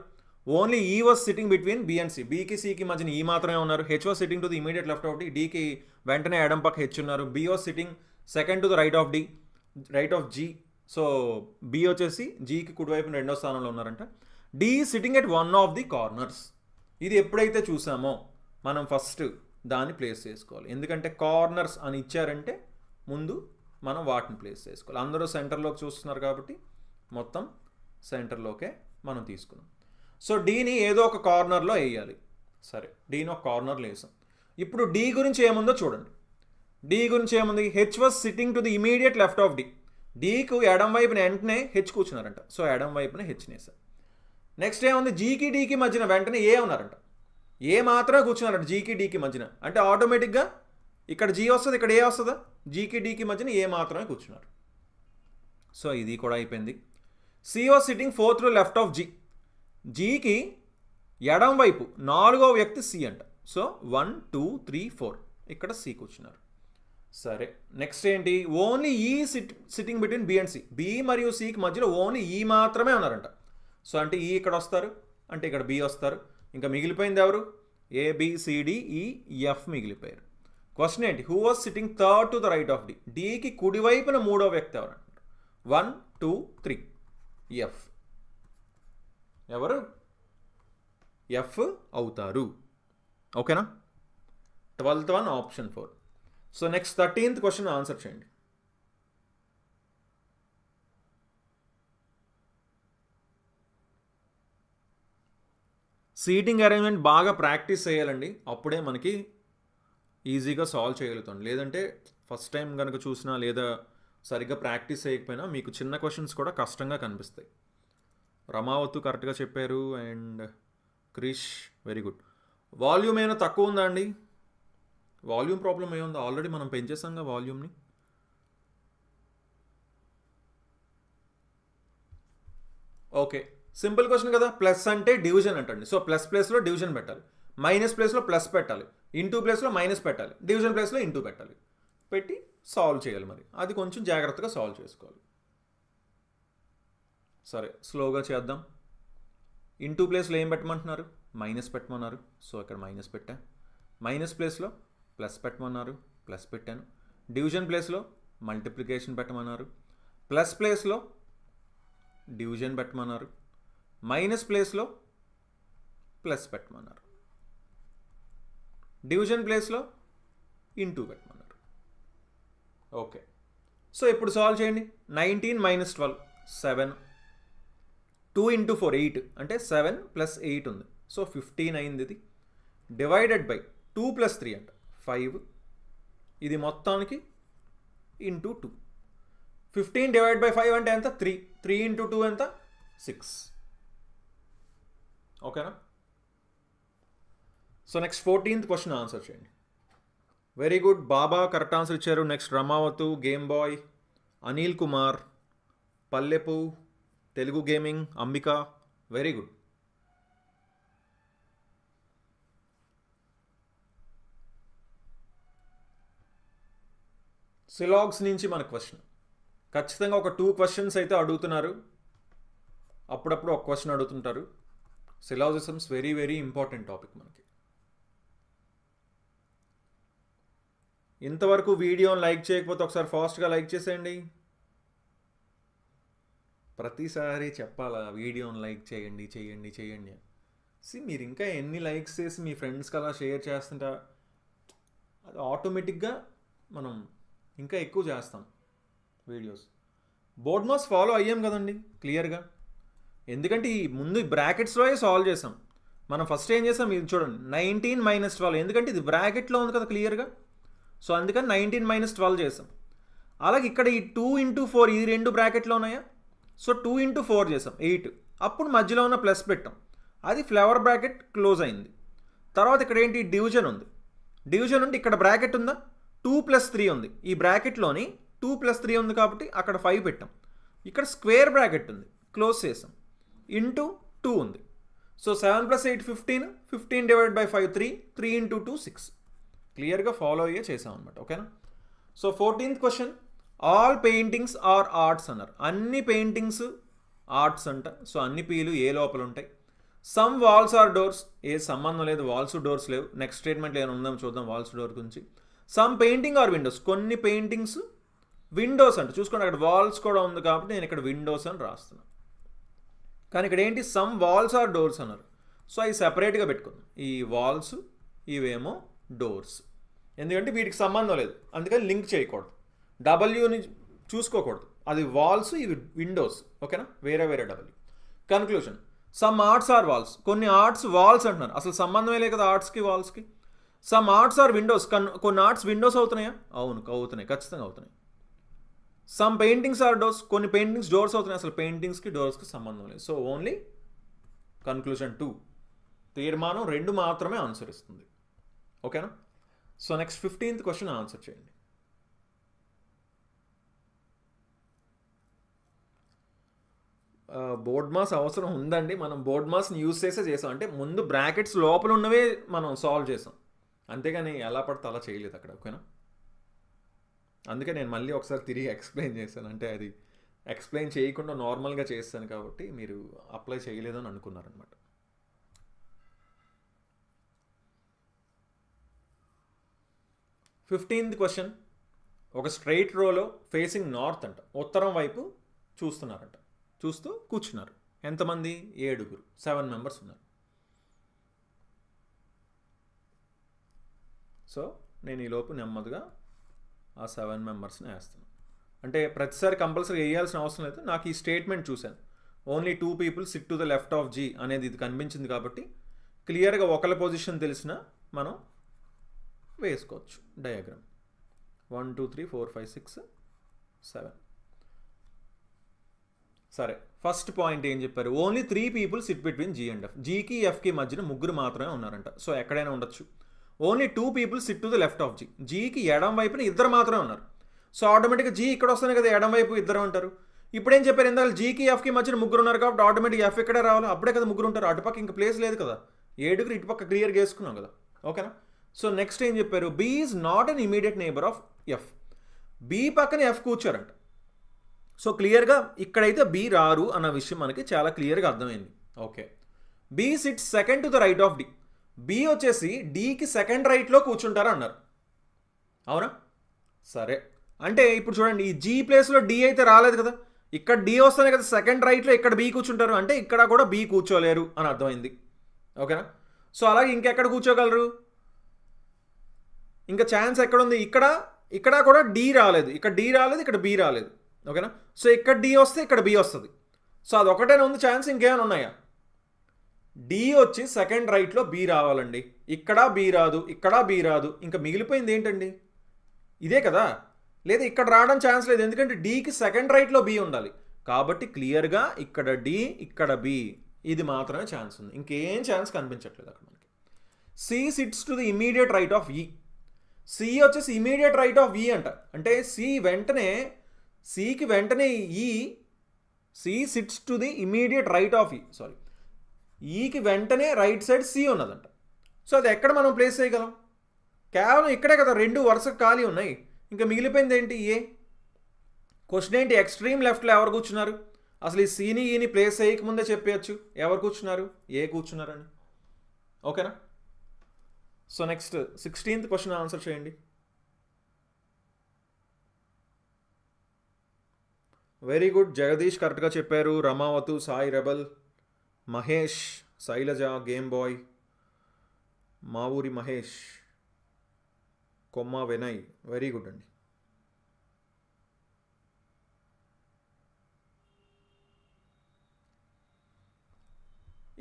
Only E was sitting between B and C. బీకి సికి మధ్యన ఈ మాత్రమే ఉన్నారు. H was sitting to the immediate left of D. డీకి వెంటనే ఎడం పక్క హెచ్ ఉన్నారు. B was sitting second to the right of D, right of G. So B వచ్చేసి జీకి కుడివైపున 2వ స్థానంలో ఉన్నారంట. D sitting at one of the corners. ఇది ఎప్పుడైతే చూసామో మనం ఫస్ట్ దాన్ని ప్లేస్ చేసుకోవాలి. ఎందుకంటే కార్నర్స్ అని ఇచ్చారంటే ముందు మనం వాటిని ప్లేస్ చేసుకోవాలి. అందరూ సెంటర్లోకి చూస్తున్నారు కాబట్టి మొత్తం సెంటర్లోకే మనం తీసుకున్నాం. సో డీని ఏదో ఒక కార్నర్లో వేయాలి. సరే, డీని ఒక కార్నర్లో వేసాం. ఇప్పుడు డి గురించి ఏముందో చూడండి. డి గురించి ఏముంది? H was sitting to the immediate left of D. డీకు ఎడం వైపున వెంటనే హెచ్ కూర్చున్నారంట. సో ఎడం వైపున హెచ్ని వేసాం. నెక్స్ట్ ఏముంది? జీకి డీకి మధ్యన వెంటనే ఏ ఉన్నారంట. ఏ మాత్రమే కూర్చున్నారంట జీకి డీకి మధ్యన. అంటే ఆటోమేటిక్గా ఇక్కడ జీ వస్తుంది, ఇక్కడ ఏ వస్తుందా? జీకి డీకి మధ్యన ఏ మాత్రమే కూర్చున్నారు. సో ఇది కూడా అయిపోయింది. C was sitting 4th row left of G. జీకి ఎడం వైపు 4వ వ్యక్తి సి అంట. సో 1 2 3 4 ఇక్కడ సి కూర్చున్నారు. సరే, నెక్స్ట్ ఏంటి? Only E sitting between B and C. B మరియు సికి మధ్యలో ఓన్లీ ఈ మాత్రమే ఉన్నారంట. సో అంటే ఈ ఇక్కడ వస్తారు, అంటే ఇక్కడ బి వస్తారు. ఇంకా మిగిలిపోయింది ఎవరు? ABCDEF మిగిలిపోయారు. క్వశ్చన్ ఏంటి? Who was sitting 3rd to the right of D. డికి కుడివైపున 3వ వ్యక్తి ఎవరు అంటారు? 1 2 3 ఎఫ్. ఎవరు? ఎఫ్ అవుతారు. ఓకేనా? 12th one option 4. So next 13th question answer చేయండి. సీటింగ్ అరేంజ్మెంట్ బాగా ప్రాక్టీస్ చేయాలండి, అప్పుడే మనకి ఈజీగా సాల్వ్ చేయగలుగుతాం. లేదంటే ఫస్ట్ టైం కనుక చూసినా లేదా సరిగ్గా ప్రాక్టీస్ చేయకపోయినా మీకు చిన్న క్వశ్చన్స్ కూడా కష్టంగా కనిపిస్తాయి. రమావతు కరెక్ట్గా చెప్పారు and Krish very good. Volume ఏమైనా తక్కువ ఉందా అండి? వాల్యూమ్ ప్రాబ్లం ఏముందా? ఆల్రెడీ మనం పెంచేసాంగా వాల్యూమ్ని. ఓకే, సింపుల్ క్వశ్చన్ కదా. ప్లస్ అంటే డివిజన్ అంటండి. సో ప్లస్ ప్లేస్లో డివిజన్ పెట్టాలి, మైనస్ ప్లేస్లో ప్లస్ పెట్టాలి, ఇంటూ ప్లేస్లో మైనస్ పెట్టాలి, డివిజన్ ప్లేస్లో ఇంటూ పెట్టాలి. పెట్టి సాల్వ్ చేయాలి. మరి అది కొంచెం జాగ్రత్తగా సాల్వ్ చేసుకోవాలి. సరే, స్లోగా చేద్దాం. ఇంటూ ప్లేస్లో ఏం పెట్టమంటున్నారు? మైనస్ పెట్టమన్నారు. సో ఇక్కడ మైనస్ పెట్టా. మైనస్ ప్లేస్లో ప్లస్ పెట్టమన్నారు, ప్లస్ పెట్టాను. డివిజన్ ప్లేస్లో మల్టిప్లికేషన్ పెట్టమన్నారు. ప్లస్ ప్లేస్లో డివిజన్ పెట్టమన్నారు. మైనస్ ప్లేస్లో ప్లస్ పెట్టమన్నారు. డివిజన్ ప్లేస్లో ఇంటూ పెట్టమన్నారు. ఓకే, సో ఇప్పుడు సాల్వ్ చేయండి. 19 - 12 7. 2 × 4 8 అంటే 7 + 8 ఉంది. సో 15 అయింది. ఇది డివైడెడ్ బై 2 + 3 అంట 5. ఇది మొత్తానికి ఇంటూ 2. 15 / 5 అంటే ఎంత? 3. 3 × 2 ఎంత? 6. ఓకేనా? So next 14th question answer చేయండి. Very good. Baba correct answer ఇచ్చారు. Next Ramavathu, game boy, Anil Kumar, Pallepu, Telugu gaming, Ambika. Very good. సిలాగ్స్ నుంచి మన క్వశ్చన్ ఖచ్చితంగా ఒక 2 క్వశ్చన్స్ అయితే అడుగుతున్నారు, అప్పుడప్పుడు ఒక క్వశ్చన్ అడుగుతుంటారు. సిలాజిజమ్స్ వెరీ వెరీ ఇంపార్టెంట్ టాపిక్ మనకి. ఇంతవరకు వీడియోని లైక్ చేయకపోతే ఒకసారి ఫాస్ట్గా లైక్ చేసేయండి. ప్రతిసారి చెప్పాలా వీడియోని లైక్ చేయండి చేయండి చేయండి. మీరు ఇంకా ఎన్ని లైక్స్ చేసి మీ ఫ్రెండ్స్కి అలా షేర్ చేస్తుంటా అది ఆటోమేటిక్గా మనం ఇంకా ఎక్కువ చేస్తాం వీడియోస్. బోర్డ్ మాస్ ఫాలో అయ్యాం కదండి క్లియర్గా, ఎందుకంటే ఈ ముందు బ్రాకెట్స్లో సాల్వ్ చేసాం మనం. ఫస్ట్ ఏం చేసాం ఇది చూడండి, 19 - 12, ఎందుకంటే ఇది బ్రాకెట్లో ఉంది కదా క్లియర్గా. సో అందుకని 19 - 12 చేసాం. అలాగే ఇక్కడ ఈ 2 × 4 ఇది 2 బ్రాకెట్లో ఉన్నాయా, సో 2 × 4 చేసాం 8. అప్పుడు మధ్యలో ఉన్న ప్లస్ పెట్టాం, అది ఫ్లవర్ బ్రాకెట్ క్లోజ్ అయింది. తర్వాత ఇక్కడ ఏంటి డివిజన్ ఉంది, డివిజన్ ఉంటే ఇక్కడ బ్రాకెట్ ఉందా 2 + 3 ఉంది. ఈ బ్రాకెట్లోని 2 + 3 ఉంది కాబట్టి అక్కడ 5 పెట్టాం. ఇక్కడ స్క్వేర్ బ్రాకెట్ ఉంది క్లోజ్ చేసాం, ఇంటూ 2 ఉంది. సో 7 + 8 15, 15 / 5 3, 3 × 2 6. క్లియర్గా ఫాలో అయ్యే చేసాం అనమాట. ఓకేనా? So 14th question, all paintings are arts అన్నారు. అన్ని పెయింటింగ్స్ ఆర్ట్స్ అంట. సో అన్ని పీలు ఏ లోపల ఉంటాయి. సమ్ వాల్స్ ఆర్ డోర్స్, ఏ సంబంధం లేదు, వాల్స్ డోర్స్ లేవు. నెక్స్ట్ స్టేట్మెంట్ ఏమైనా ఉందాం చూద్దాం వాల్స్ డోర్ గురించి. సమ్ పెయింటింగ్ ఆర్ విండోస్, కొన్ని పెయింటింగ్స్ విండోస్ అంట. చూసుకోండి అక్కడ వాల్స్ కూడా ఉంది కాబట్టి నేను ఇక్కడ విండోస్ అని రాస్తున్నాను. కానీ ఇక్కడ ఏంటి సమ్ వాల్స్ ఆర్ డోర్స్ అన్నారు. సో అవి సెపరేట్గా పెట్టుకుందాం. ఈ వాల్స్ ఇవేమో డోర్స్, ఎందుకంటే వీటికి సంబంధం లేదు అందుకని లింక్ చేయకూడదు. డబ్ల్యూని చూసుకోకూడదు, అది వాల్స్ ఇవి విండోస్. ఓకేనా? వేరే వేరే W. Conclusion, some arts are walls, కొన్ని ఆర్ట్స్ వాల్స్ అంటున్నారు, అసలు సంబంధమే లేదు కదా ఆర్ట్స్కి వాల్స్కి. సమ్ ఆర్ట్స్ ఆర్ విండోస్, కొన్ని ఆర్ట్స్ విండోస్ అవుతున్నాయా? అవును అవుతున్నాయి, ఖచ్చితంగా అవుతున్నాయి. సమ్ పెయింటింగ్స్ ఆర్ డోర్స్, కొన్ని పెయింటింగ్స్ డోర్స్ అవుతున్నాయి, అసలు పెయింటింగ్స్కి డోర్స్కి సంబంధం లేదు. సో ఓన్లీ కన్క్లూజన్ 2, తీర్మానం 2 మాత్రమే ఆన్సర్ ఇస్తుంది. ఓకేనా? So next 15th question answer చేయండి. బోర్డ్ మాస్ అవసరం ఉందండి, మనం బోర్డ్ మాస్ని యూజ్ చేసాం. అంటే ముందు బ్రాకెట్స్ లోపల ఉన్నవే మనం సాల్వ్ చేసాం, అంతేగాని ఎలా పడితే అలా చేయలేదు అక్కడ. ఓకేనా? అందుకే నేను మళ్ళీ ఒకసారి తిరిగి ఎక్స్ప్లెయిన్ చేశాను, అంటే అది ఎక్స్ప్లెయిన్ చేయకుండా నార్మల్గా చేస్తాను కాబట్టి మీరు అప్లై చేయలేదని అనుకున్నారనమాట. ఫిఫ్టీన్త్ క్వశ్చన్, ఒక స్ట్రైట్ రోలో ఫేసింగ్ నార్త్ అంట, ఉత్తరం వైపు చూస్తున్నారంట, చూస్తూ కూర్చున్నారు. ఎంతమంది? 7, 7 మెంబర్స్ ఉన్నారు. సో నేను ఈలోపు నెమ్మదిగా ఆ 7 మెంబర్స్ని వేస్తాను. అంటే ప్రతిసారి కంపల్సరీ వేయాల్సిన అవసరం లేదు. నాకు ఈ స్టేట్మెంట్ చూశాను, only 2 people sit to the left of G అనేది ఇది కనిపించింది కాబట్టి క్లియర్గా ఒకళ్ళ పొజిషన్ తెలిసిన మనం వేసుకోవచ్చు డయాగ్రామ్. 1 2 3 4 5 6 7. సరే, ఫస్ట్ పాయింట్ ఏం చెప్పారు? Only 3 people sit between G and F. జీకి ఎఫ్కి మధ్యన 3 మాత్రమే ఉన్నారంట. సో ఎక్కడైనా ఉండొచ్చు. Only 2 people sit to the left of G. జీకి ఎడం వైపున 2 మాత్రమే ఉన్నారు. సో ఆటోమేటిక్గా జీ ఇక్కడ వస్తుంది కదా, ఎడం వైపు 2 ఉంటారు. ఇప్పుడు ఏం చెప్పారు? ఎందుకంటే జీకి ఎఫ్కి మధ్యన 3 ఉన్నారు కాబట్టి ఆటోమేటిక్గా ఎఫ్ ఇక్కడే రావాలి, అప్పుడే కదా 3 ఉంటారు. అటుపక్క ఇంకా ప్లేస్ లేదు కదా, 7 ఇటుపక్క క్లియర్గా వేసుకున్నాం కదా. ఓకేనా? సో నెక్స్ట్ ఏం చెప్పారు? B is not an immediate neighbour of F. B పక్కన ఎఫ్ కూర్చోరంట. సో క్లియర్గా ఇక్కడైతే బి రారు అన్న విషయం మనకి చాలా క్లియర్గా అర్థమైంది. Okay, B sits second to the right of D. B వచ్చేసి డికి సెకండ్ రైట్లో కూర్చుంటారు అన్నారు, అవునా? సరే, అంటే ఇప్పుడు చూడండి, ఈ జీ ప్లేస్లో డి అయితే రాలేదు కదా, ఇక్కడ డి వస్తేనే కదా సెకండ్ రైట్లో ఇక్కడ బి కూర్చుంటారు, అంటే ఇక్కడ కూడా బి కూర్చోలేరు అని అర్థమైంది. ఓకేనా? సో అలాగే ఇంకెక్కడ కూర్చోగలరు? ఇంకా ఛాన్స్ ఎక్కడుంది? ఇక్కడ కూడా డి రాలేదు, ఇక్కడ డి రాలేదు, ఇక్కడ బి రాలేదు. ఓకేనా? సో ఇక్కడ డి వస్తే ఇక్కడ బి వస్తుంది. సో అది ఒకటేనే ఉంది ఛాన్స్, ఇంకేమైనా ఉన్నాయా? డి వచ్చి సెకండ్ రైట్లో బి రావాలండి, ఇక్కడ బి రాదు, ఇక్కడ బి రాదు, ఇంకా మిగిలిపోయింది ఏంటండి? ఇదే కదా. లేదా ఇక్కడ రావడం ఛాన్స్ లేదు, ఎందుకంటే డికి సెకండ్ రైట్లో బి ఉండాలి. కాబట్టి క్లియర్గా ఇక్కడ డి, ఇక్కడ బి, ఇది మాత్రమే ఛాన్స్ ఉంది, ఇంకేం ఛాన్స్ కనిపించట్లేదు అక్కడ మనకి. C sits to the immediate right of E. C వచ్చేసి ఇమీడియట్ రైట్ ఆఫ్ ఈ అంట, అంటే సికి వెంటనే ఈ, C sits to the immediate right of E, sorry, ఈకి వెంటనే రైట్ సైడ్ సి ఉన్నదంట. సో అది ఎక్కడ మనం ప్లేస్ చేయగలం? కేవలం ఇక్కడే కదా, 2 వరుసకు ఖాళీ ఉన్నాయి, ఇంకా మిగిలిపోయింది ఏంటి? ఏ. క్వశ్చన్ ఏంటి? ఎక్స్ట్రీమ్ లెఫ్ట్లో ఎవరు కూర్చున్నారు? అసలు ఈ సీని ఈని ప్లేస్ చేయకముందే చెప్పేయచ్చు ఎవరు కూర్చున్నారు, ఏ కూర్చున్నారని. ఓకేనా? So next 16th question answer చేయండి. వెరీ గుడ్, జగదీష్ కరెక్ట్గా చెప్పారు. Ramavathu, Sai rebel, Mahesh, Sailaja, game boy, మా ఊరి మహేష్, కొమ్మ వినయ్, వెరీ గుడ్ అండి.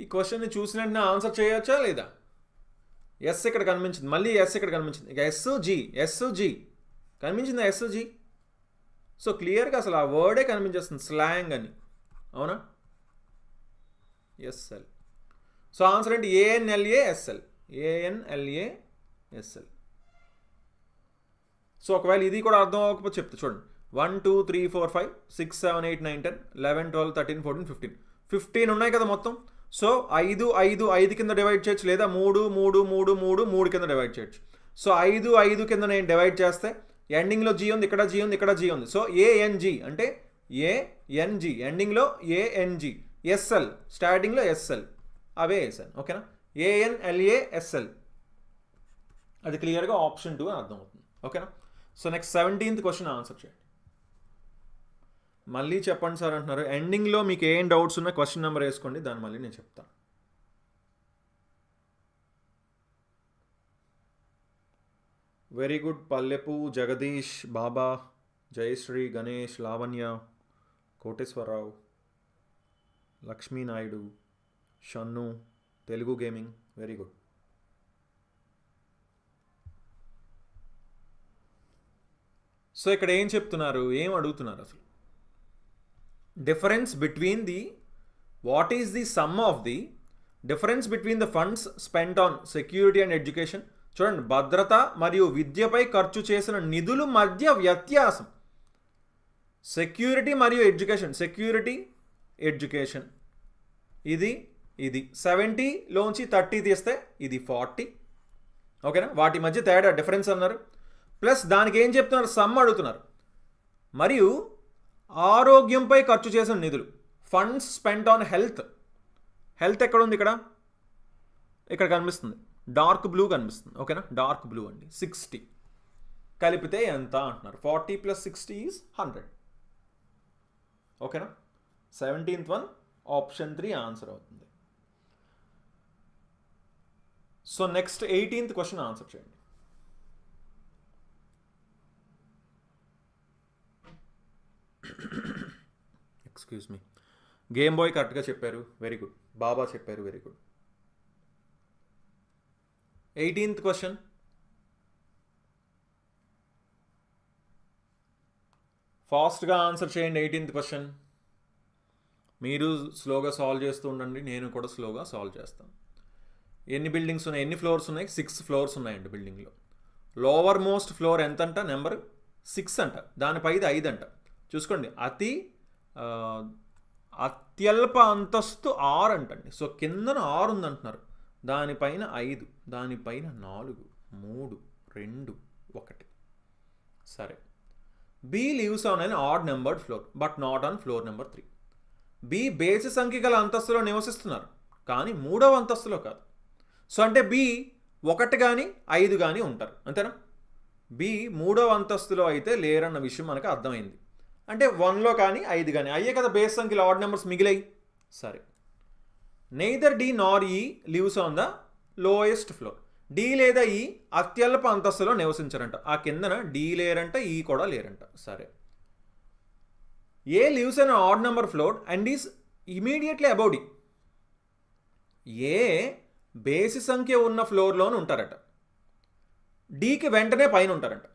ఈ క్వశ్చన్ని చూసిన వెంటనే ఆన్సర్ చేయొచ్చా లేదా? ఎస్ ఇక్కడ కనిపించింది, మళ్ళీ ఎస్ ఇక్కడ కనిపించింది, ఇక ఎస్ జీ కనిపించిందా? S G. సో క్లియర్గా అసలు ఆ వర్డే కనిపించేస్తుంది, స్లాంగ్ అని. అవునా? ఎస్ఎల్. సో ఆన్సర్ ఏంటి? ఏఎన్ఎల్ఏఎస్ఎల్. ఏఎన్ఎల్ఏఎస్ఎల్. సో ఒకవేళ ఇది కూడా అర్థం అవ్వకపోతే చెప్తా చూడండి. 1 2 3 4 5 6 7 8 9 10 11 12 13 14 15 ఉన్నాయి కదా మొత్తం. సో 5 కింద డివైడ్ చేయొచ్చు, లేదా 3 3 3 3 3 కింద డివైడ్ చేయొచ్చు. సో 5 కింద నేను డివైడ్ చేస్తే ఎండింగ్లో జీ ఉంది, ఇక్కడ జీ ఉంది, ఇక్కడ జీ ఉంది. సో ఏఎన్జీ అంటే ఏఎన్జీ, ఎండింగ్లో ఏఎన్జీ. ఎస్ఎల్ స్టార్టింగ్లో ఎస్ఎల్, అవే వేసాను. ఓకేనా? ఏఎన్ఎల్ఏఎస్ఎల్, అది క్లియర్గా ఆప్షన్ 2 అని అర్థమవుతుంది. ఓకేనా? So next 17th question answer చేయండి. మళ్ళీ చెప్పండి సార్ అంటున్నారు. ఎండింగ్లో మీకు ఏం డౌట్స్ ఉన్నా క్వశ్చన్ నెంబర్ వేసుకోండి, దాన్ని మళ్ళీ నేను చెప్తాను. Very good, Pallepu, Jagadish, Baba, Jayasri, Ganesh, Lavanya, Koteswararao, Lakshminaidu, Shannu, Telugu gaming, very good. So ఇక్కడ ఏం చెప్తున్నారు, ఏం అడుగుతున్నారు అసలు? Difference between the, what is the sum of the difference between the funds spent on security and education. చూడండి, భద్రత మరియు విద్యపై ఖర్చు చేసిన నిధుల మధ్య వ్యత్యాసం. సెక్యూరిటీ మరియు ఎడ్యుకేషన్, సెక్యూరిటీ ఎడ్యుకేషన్, ఇది 70లోంచి 30 తీస్తే ఇది 40. ఓకేనా? వాటి మధ్య తేడా డిఫరెన్స్ అన్నారు. ప్లస్ దానికి ఏం చెప్తున్నారు? సమ్ అడుగుతున్నారు. మరియు ఆరోగ్యంపై ఖర్చు చేసిన నిధులు, funds spent on health. Health ఎక్కడ ఉంది? ఇక్కడ కనిపిస్తుంది, డార్క్ బ్లూ కనిపిస్తుంది. ఓకేనా? డార్క్ బ్లూ అండి. 60 కలిపితే ఎంత అంటున్నారు? 40 + 60 ఈజ్ 100. ఓకేనా? 17th వన్ ఆప్షన్ 3 ఆన్సర్ అవుతుంది. So next 18th question answer చేయండి. ఎక్స్క్యూజ్ మీ, గేమ్ బాయ్ కరెక్ట్గా చెప్పారు, వెరీ గుడ్. బాబా చెప్పారు, వెరీ గుడ్. 18th క్వశ్చన్, ఫాస్ట్గా ఆన్సర్ చేయండి. 18th క్వశ్చన్ మీరు స్లోగా సాల్వ్ చేస్తూ ఉండండి, నేను కూడా స్లోగా సాల్వ్ చేస్తాను. ఎన్ని బిల్డింగ్స్ ఉన్నాయి, ఎన్ని ఫ్లోర్స్ ఉన్నాయి? 6 ఫ్లోర్స్ ఉన్నాయండి బిల్డింగ్లో. లోవర్ మోస్ట్ ఫ్లోర్ ఎంత అంట? నెంబర్ 6 అంట. దానిపైది 5 అంట. చూసుకోండి, అత్యల్ప అంతస్తు 6 అంటండి. సో కిందన 6 ఉందంటున్నారు, దానిపైన 5, దానిపైన 4, 3, 2, 1. సరే, B lives on an odd numbered floor but not on floor number 3. B బేసి సంఖ్య గల అంతస్తులో నివసిస్తున్నారు, కానీ 3వ అంతస్తులో కాదు. సో అంటే బి 1 కానీ 5 కానీ ఉంటారు, అంతేనా? బి 3వ అంతస్తులో అయితే లేరన్న విషయం మనకు అర్థమైంది. అంటే 1లో కానీ 5 కానీ అయ్యే కదా బేస్ సంఖ్యలో ఆడ్ నెంబర్స్ మిగిలాయి. సరే, neither D nor E lives on the lowest floor. D లేదా ఈ అత్యల్ప అంతస్తులో నివసించారంట. ఆ కిందన డి లేరంట, ఈ కూడా లేరంట. సరే, A lives an odd number floor and is immediately above D. A బేసి సంఖ్య ఉన్న ఫ్లోర్లోనే ఉంటారట, డీకి వెంటనే పైన ఉంటారంట.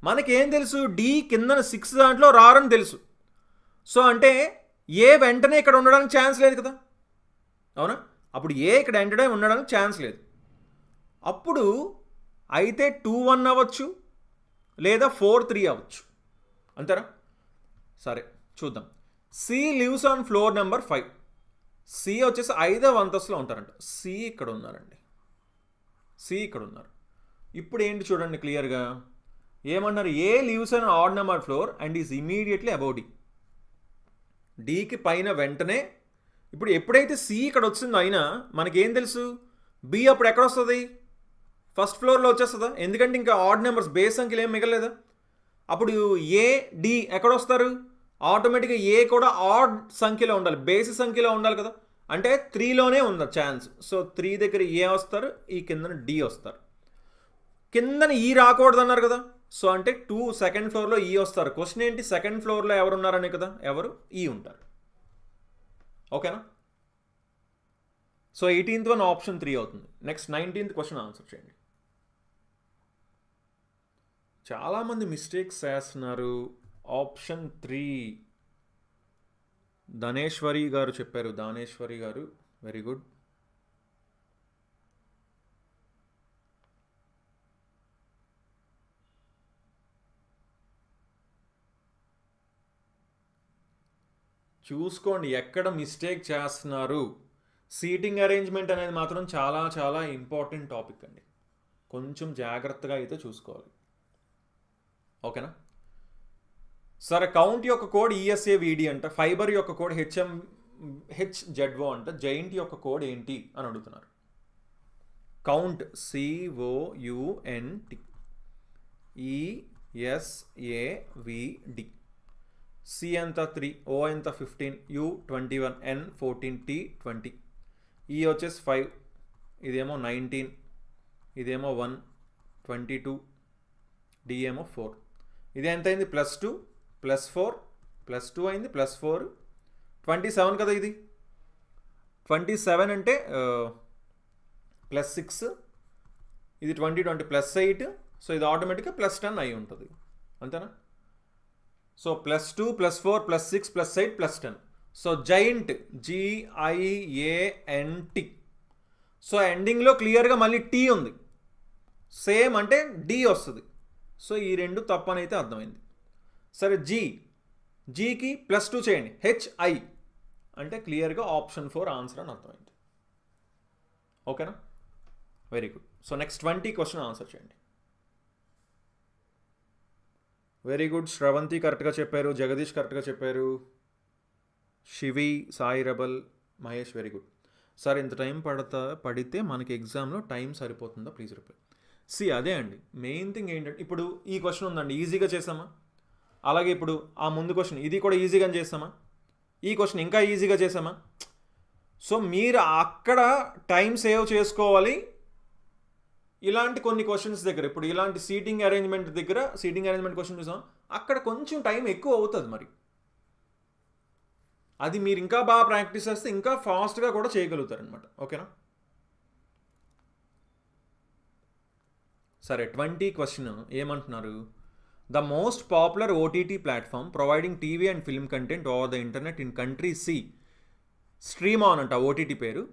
మనకేం తెలుసు? డి కిందన 6 దాంట్లో రారని తెలుసు. సో అంటే ఏ వెంటనే ఇక్కడ ఉండడానికి ఛాన్స్ లేదు కదా. అవునా? అప్పుడు ఏ ఇక్కడ ఎంటర్ అయి ఉండడానికి ఛాన్స్ లేదు. అప్పుడు అయితే 2-1 అవ్వచ్చు, లేదా 4-3 అవ్వచ్చు. అంతేనా? సరే చూద్దాం. C lives on floor number 5. C వచ్చేసి 5వ అంతస్తులో ఉంటారంట. సి ఇక్కడ ఉన్నారండి. సి ఇక్కడ ఉన్నారు. ఇప్పుడు ఏంటి చూడండి క్లియర్గా ఏమన్నారు? A lives on odd number floor and is immediately above D. డీకి పైన వెంటనే. ఇప్పుడు ఎప్పుడైతే సి ఇక్కడ వచ్చిందో అయినా మనకేం తెలుసు? బి అప్పుడు ఎక్కడ వస్తుంది? ఫస్ట్ ఫ్లోర్లో వచ్చేస్తుందా? ఎందుకంటే ఇంకా ఆడ్ నెంబర్స్ బేస్ సంఖ్యలు ఏం మిగలేదు. అప్పుడు ఏ డి ఎక్కడ వస్తారు? ఆటోమేటిక్గా ఏ కూడా ఆడ్ సంఖ్యలో ఉండాలి, బేసి సంఖ్యలో ఉండాలి కదా. అంటే 3లోనే ఉంది ఛాన్స్. సో 3 దగ్గర ఏ వస్తారు, ఈ కిందన డి వస్తారు. కిందన ఈ రాకూడదు అన్నారు కదా. సో అంటే 2 సెకండ్ ఫ్లోర్లో ఈ వస్తారు. క్వశ్చన్ ఏంటి? సెకండ్ ఫ్లోర్లో ఎవరు ఉన్నారనే కదా. ఎవరు? ఈ ఉంటారు. ఓకేనా? సో 18th వన్ ఆప్షన్ 3 అవుతుంది. నెక్స్ట్ 19th క్వశ్చన్ ఆన్సర్ చేయండి. చాలామంది మిస్టేక్స్ చేస్తున్నారు. ఆప్షన్ 3 ధనేశ్వరి గారు చెప్పారు. దానేశ్వరి గారు, వెరీ గుడ్. చూసుకోండి ఎక్కడ మిస్టేక్ చేస్తున్నారు. సీటింగ్ అరేంజ్మెంట్ అనేది మాత్రం చాలా చాలా ఇంపార్టెంట్ టాపిక్ అండి. కొంచెం జాగ్రత్తగా అయితే చూసుకోవాలి. ఓకేనా? సరే, కౌంట్ యొక్క కోడ్ ESAVD అంట. ఫైబర్ యొక్క కోడ్ HZO అంట. జైంట్ యొక్క కోడ్ ఏంటి అని అడుగుతున్నారు. Count COUNT ESAVD. C ఎంత 3, O ఎంత 15, U 21, N 14, T 20. E వచ్చేసి 5, ఇదేమో 19, ఇదేమో 1 22, D ఏమో 4. ఇది ఎంత అయింది? +2 +4 +2 అయింది, +4 27 కదా. ఇది 27 అంటే +6, ఇది 20 +8. సో ఇది ఆటోమేటిక్గా +10 అయి ఉంటుంది. అంతేనా? So +2 +4 +6 +8 +10. So giant GIANT. So ఎండింగ్లో క్లియర్గా మళ్ళీ T ఉంది. సేమ్ అంటే D వస్తుంది. సో ఈ రెండు తప్పని అయితే అర్థమైంది. సరే, జీకి +2 చేయండి. HI అంటే క్లియర్గా ఆప్షన్ 4 ఆన్సర్ అని అర్థమైంది. ఓకేనా? Very good. So next 20 question answer చేయండి. Very good. శ్రవంతి కరెక్ట్గా చెప్పారు, జగదీష్ కరెక్ట్గా చెప్పారు, Shivi, Sai rebel, Mahesh very good. Sir ఇంత టైం పడితే మనకి ఎగ్జామ్లో టైం సరిపోతుందా? Please reply. అదే అండి మెయిన్ థింగ్ ఏంటంటే, ఇప్పుడు ఈ క్వశ్చన్ ఉందండి, ఈజీగా చేసామా? అలాగే ఇప్పుడు ఆ ముందు క్వశ్చన్ ఇది కూడా ఈజీగా చేసామా? ఈ క్వశ్చన్ ఇంకా ఈజీగా చేసామా? సో మీరు అక్కడ టైం సేవ్ చేసుకోవాలి. ఇలాంటి కొన్ని క్వశ్చన్స్ దగ్గర, ఇప్పుడు ఇలాంటి సీటింగ్ అరేంజ్మెంట్ క్వశ్చన్ చూసాం, అక్కడ కొంచెం టైం ఎక్కువ అవుతుంది. మరి అది మీరు ఇంకా బాగా ప్రాక్టీస్ చేస్తే ఇంకా ఫాస్ట్గా కూడా చేయగలుగుతారనమాట. ఓకేనా? సరే, 20 క్వశ్చన్ ఏమంటున్నారు? The most popular OTT platform providing TV and film content over the internet in country C, stream on అంట OTT పేరు,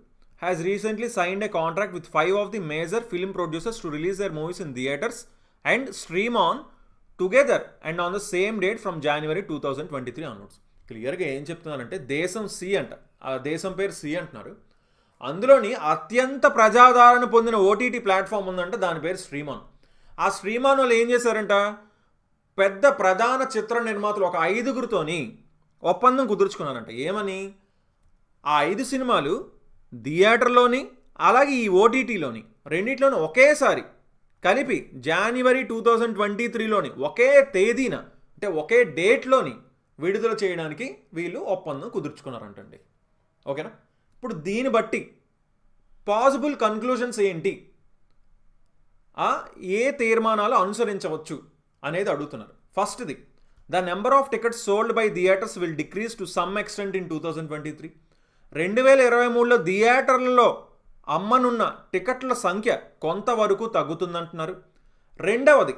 has recently signed a contract with 5 of the major film producers to release their movies in theaters and stream on together and on the same date from January 2023 onwards. క్లియర్గా ఏం చెప్తున్నారంటే, దేశం C అంట, ఆ దేశం పేరు C అంటున్నారు. అందులోని అత్యంత ప్రజాదరణ పొందిన OTT ప్లాట్ఫామ్ ఉందంట, దాని పేరు స్ట్రీమ్ ఆన్. ఆ స్ట్రీమ్ ఆన్ వాళ్ళు ఏం చేశారంట, పెద్ద ప్రధాన చిత్ర నిర్మాతలు ఒక 5గురితోని ఒప్పందం కుదుర్చుకున్నారంట. ఏమని? ఆ 5 సినిమాలు థియేటర్లోని అలాగే ఈ OTTలోని రెండిట్లోని ఒకేసారి కలిపి జనవరి 2023లోని ఒకే తేదీన, అంటే ఒకే డేట్లోని విడుదల చేయడానికి వీళ్ళు ఒప్పందం కుదుర్చుకున్నారంటండి. ఓకేనా? ఇప్పుడు దీన్ని బట్టి పాసిబుల్ కన్క్లూజన్స్ ఏంటి, ఏ తీర్మానాలు అనుసరించవచ్చు అనేది అడుగుతున్నారు. ఫస్ట్ది, the number of tickets sold by theatres will decrease to some extent in 2023. 2023లో థియేటర్లలో అమ్మనున్న టికెట్ల సంఖ్య కొంతవరకు తగ్గుతుందంటున్నారు. రెండవది,